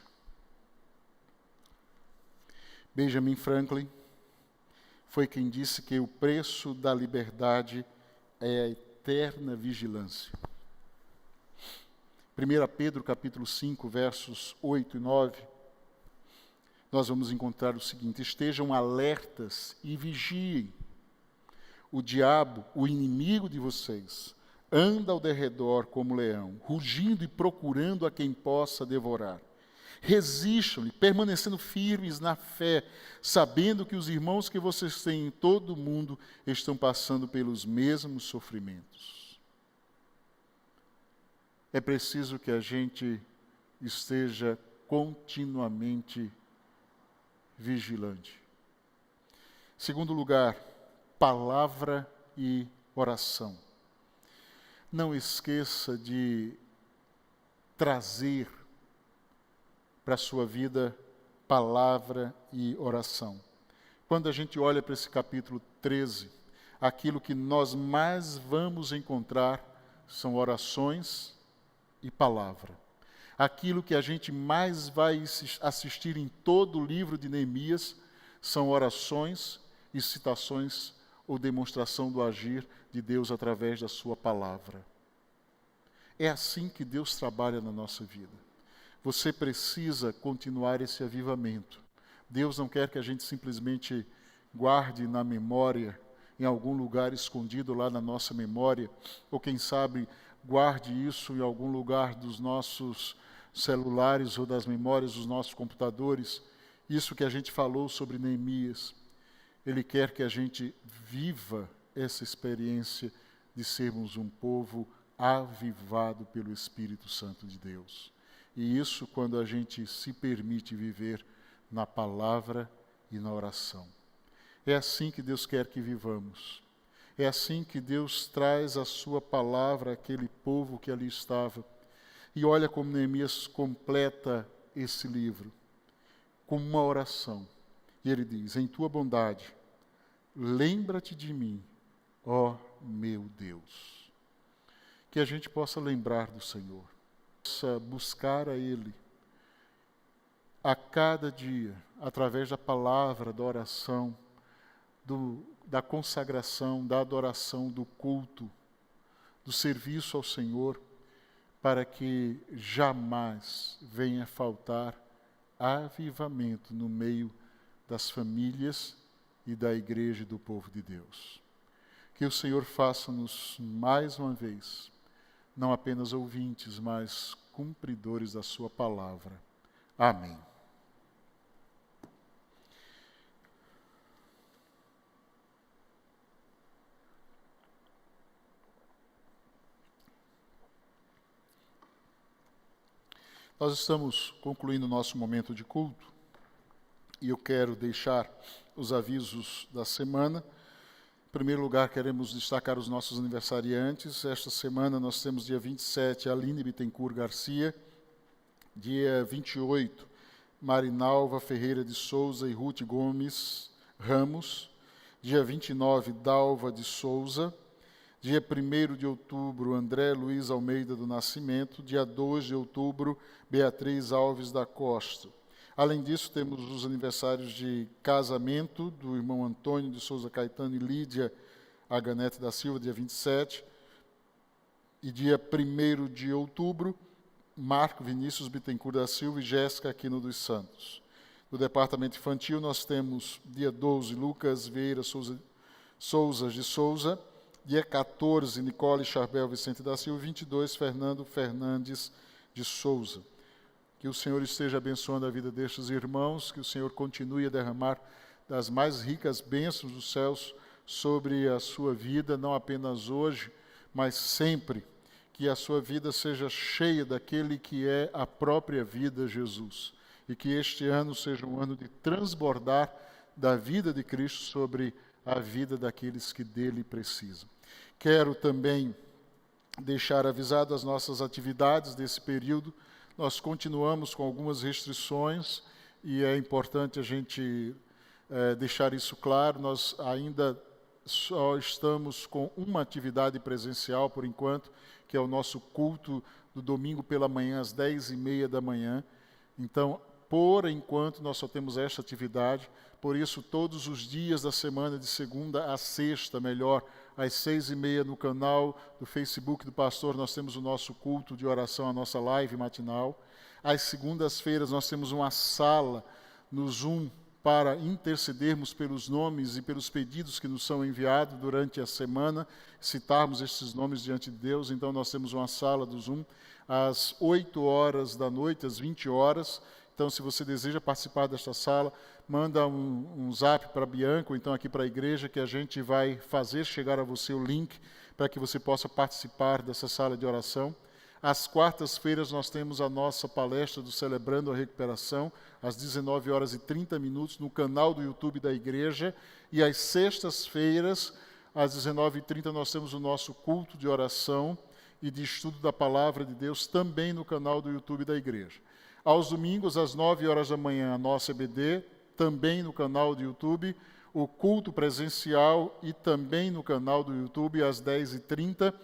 Speaker 6: Benjamin Franklin foi quem disse que o preço da liberdade é a eterna vigilância. 1 Pedro capítulo 5, versos 8 e 9, nós vamos encontrar o seguinte: estejam alertas e vigiem. O diabo, o inimigo de vocês, anda ao derredor como leão, rugindo e procurando a quem possa devorar. Resistam-lhe, permanecendo firmes na fé, sabendo que os irmãos que vocês têm em todo o mundo estão passando pelos mesmos sofrimentos. É preciso que a gente esteja continuamente vigilante. Segundo lugar, palavra e oração. Não esqueça de trazer para a sua vida palavra e oração. Quando a gente olha para esse capítulo 13, aquilo que nós mais vamos encontrar são orações e palavra. Aquilo que a gente mais vai assistir em todo o livro de Neemias são orações e citações ou demonstração do agir de Deus através da sua palavra. É assim que Deus trabalha na nossa vida. Você precisa continuar esse avivamento. Deus não quer que a gente simplesmente guarde na memória, em algum lugar escondido lá na nossa memória, ou quem sabe guarde isso em algum lugar dos nossos celulares ou das memórias dos nossos computadores. Isso que a gente falou sobre Neemias. Ele quer que a gente viva essa experiência de sermos um povo avivado pelo Espírito Santo de Deus. E isso quando a gente se permite viver na palavra e na oração. É assim que Deus quer que vivamos. É assim que Deus traz a sua palavra àquele povo que ali estava. E olha como Neemias completa esse livro com uma oração. E ele diz: em tua bondade, lembra-te de mim, ó meu Deus. Que a gente possa lembrar do Senhor, possa buscar a Ele a cada dia, através da palavra, da oração, da consagração, da adoração, do culto, do serviço ao Senhor, para que jamais venha faltar avivamento no meio das famílias e da igreja e do povo de Deus. Que o Senhor faça-nos mais uma vez, não apenas ouvintes, mas cumpridores da sua palavra. Amém. Nós estamos concluindo o nosso momento de culto e eu quero deixar os avisos da semana. Em primeiro lugar, queremos destacar os nossos aniversariantes. Esta semana nós temos dia 27, Aline Bittencourt Garcia. Dia 28, Marinalva Ferreira de Souza e Ruth Gomes Ramos. Dia 29, Dalva de Souza. Dia 1º de outubro, André Luiz Almeida do Nascimento. Dia 2 de outubro, Beatriz Alves da Costa. Além disso, temos os aniversários de casamento do irmão Antônio de Souza Caetano e Lídia Aganete da Silva, dia 27. E dia 1º de outubro, Marco Vinícius Bittencourt da Silva e Jéssica Aquino dos Santos. No departamento infantil, nós temos dia 12, Lucas Vieira Souza de Souza. Dia 14, Nicole Charbel Vicente da Silva. 22, Fernando Fernandes de Souza. Que o Senhor esteja abençoando a vida destes irmãos, que o Senhor continue a derramar das mais ricas bênçãos dos céus sobre a sua vida, não apenas hoje, mas sempre. Que a sua vida seja cheia daquele que é a própria vida, Jesus. E que este ano seja um ano de transbordar da vida de Cristo sobre a vida daqueles que dele precisam. Quero também deixar avisado as nossas atividades desse período. Nós continuamos com algumas restrições e é importante a gente deixar isso claro. Nós ainda só estamos com uma atividade presencial por enquanto, que é o nosso culto do domingo pela manhã, às 10h30 da manhã. Então, por enquanto, nós só temos esta atividade. Por isso, todos os dias da semana, de segunda a sexta, melhor, às 6h30 no canal do Facebook do pastor, nós temos o nosso culto de oração, a nossa live matinal. Às segundas-feiras nós temos uma sala no Zoom para intercedermos pelos nomes e pelos pedidos que nos são enviados durante a semana, citarmos esses nomes diante de Deus. Então nós temos uma sala do Zoom às 8h da noite, às 20 horas. Então, se você deseja participar desta sala, manda um zap para a Bianca, ou então aqui para a igreja, que a gente vai fazer chegar a você o link para que você possa participar dessa sala de oração. Às quartas-feiras nós temos a nossa palestra do Celebrando a Recuperação, às 19h30 no canal do YouTube da igreja. E às sextas-feiras, às 19h30, nós temos o nosso culto de oração e de estudo da Palavra de Deus, também no canal do YouTube da igreja. Aos domingos, às 9h da manhã, a nossa EBD, também no canal do YouTube, o culto presencial e também no canal do YouTube, às 10h30,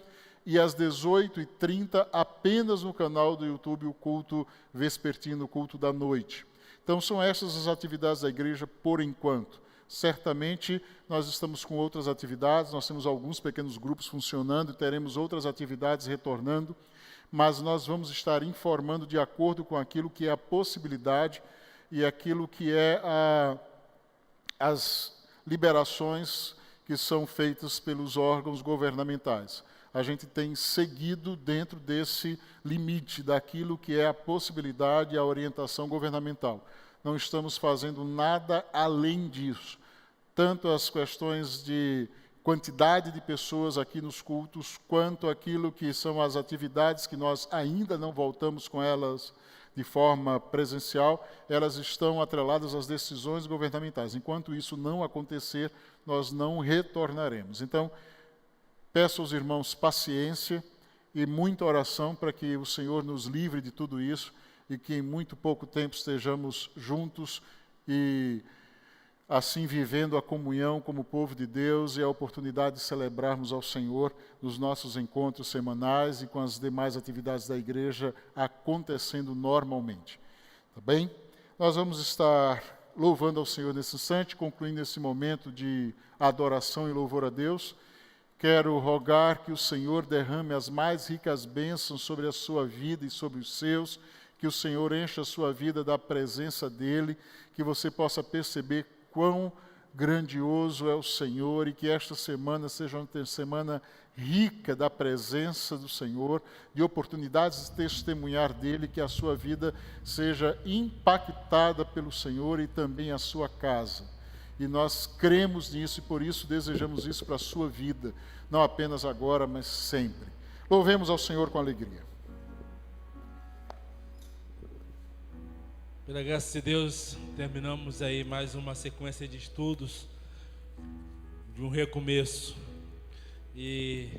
Speaker 6: e às 18h30, apenas no canal do YouTube, o culto vespertino, o culto da noite. Então, são essas as atividades da igreja por enquanto. Certamente, nós estamos com outras atividades, nós temos alguns pequenos grupos funcionando e teremos outras atividades retornando, mas nós vamos estar informando de acordo com aquilo que é a possibilidade e aquilo que é as liberações que são feitas pelos órgãos governamentais. A gente tem seguido dentro desse limite daquilo que é a possibilidade e a orientação governamental. Não estamos fazendo nada além disso. Tanto as questões de quantidade de pessoas aqui nos cultos, quanto aquilo que são as atividades que nós ainda não voltamos com elas de forma presencial, elas estão atreladas às decisões governamentais. Enquanto isso não acontecer, nós não retornaremos. Então, peço aos irmãos paciência e muita oração para que o Senhor nos livre de tudo isso e que em muito pouco tempo estejamos juntos e assim vivendo a comunhão como povo de Deus e a oportunidade de celebrarmos ao Senhor nos nossos encontros semanais e com as demais atividades da igreja acontecendo normalmente. Tá bem? Nós vamos estar louvando ao Senhor nesse instante, concluindo esse momento de adoração e louvor a Deus. Quero rogar que o Senhor derrame as mais ricas bênçãos sobre a sua vida e sobre os seus, que o Senhor encha a sua vida da presença dEle, que você possa perceber quão grandioso é o Senhor e que esta semana seja uma semana rica da presença do Senhor, de oportunidades de testemunhar dEle, que a sua vida seja impactada pelo Senhor e também a sua casa. E nós cremos nisso e por isso desejamos isso para a sua vida, não apenas agora, mas sempre. Louvemos ao Senhor com alegria.
Speaker 2: Pela graça de Deus, terminamos aí mais uma sequência de estudos de um recomeço. E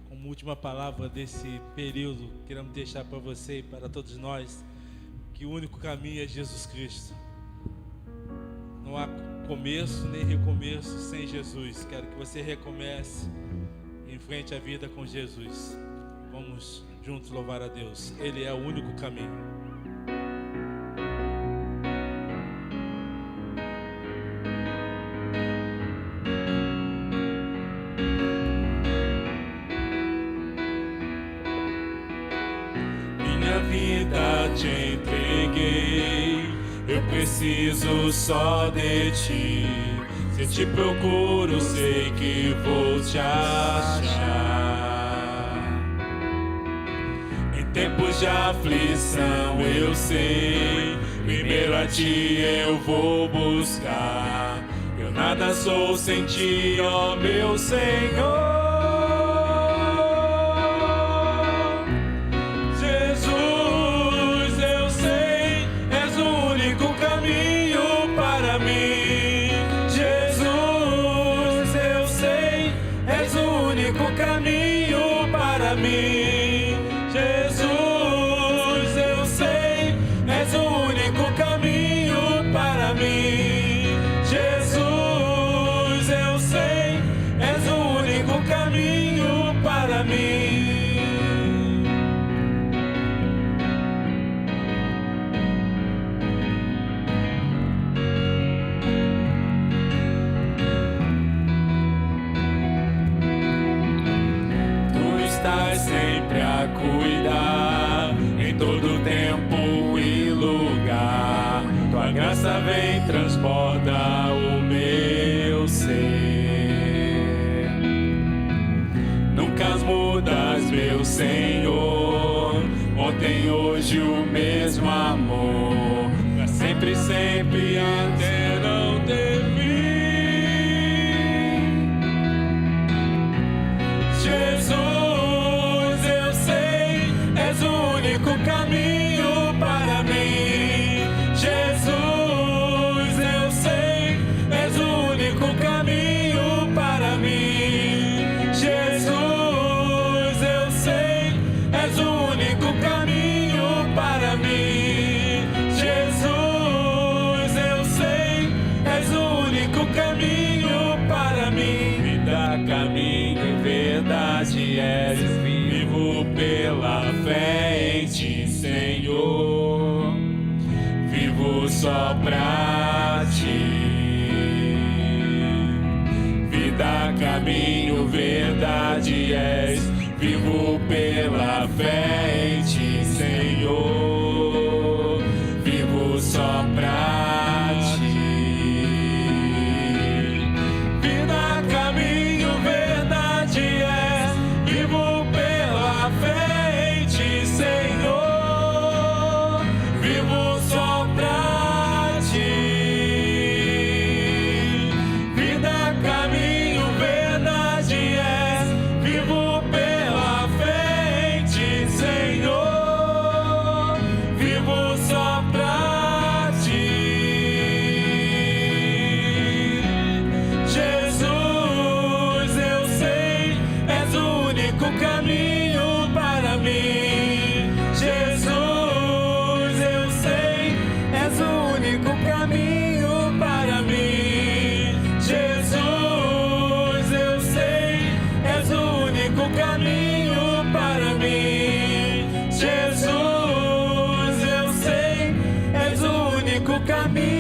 Speaker 2: como última palavra desse período, queremos deixar para você e para todos nós que o único caminho é Jesus Cristo. Não há começo nem recomeço sem Jesus. Quero que você recomece em frente à vida com Jesus. Vamos juntos louvar a Deus. Ele é o único caminho.
Speaker 3: Minha vida te entreguei, eu preciso só de ti. Se te procuro, sei que vou te achar. Em tempos de aflição, eu sei, primeiro a ti eu vou buscar. Eu nada sou sem ti, ó meu Senhor. sempre a cuidar, em todo tempo e lugar. Tua graça vem, transborda o meu ser. Nunca mudas, meu Senhor, ontem, hoje o mesmo amor, pra sempre, sempre até não ter fim. Jesus, eu sei, és o único caminho para mim. Jesus, eu sei, és o único caminho para mim. Jesus, eu sei, és o único caminho para mim. Jesus, eu sei, és o único caminho para mim. Vida, caminho e verdade és, vivo pela fé em ti, Senhor. Vivo só pra ti. Vida, caminho, verdade és, vivo pela fé em ti, Senhor. Vivo só pra ti. Vida, caminho, verdade és, vivo pela fé em ti, Senhor. Vivo só pra ti. Vida, caminho, verdade és, vivo pela fé em ti, Senhor. Vivo só pra ti. Jesus, eu sei, és o único caminho para mim. Jesus, eu sei, és o único caminho para mim. Jesus, eu sei, és o único caminho para mim. Jesus, eu sei, és o único caminho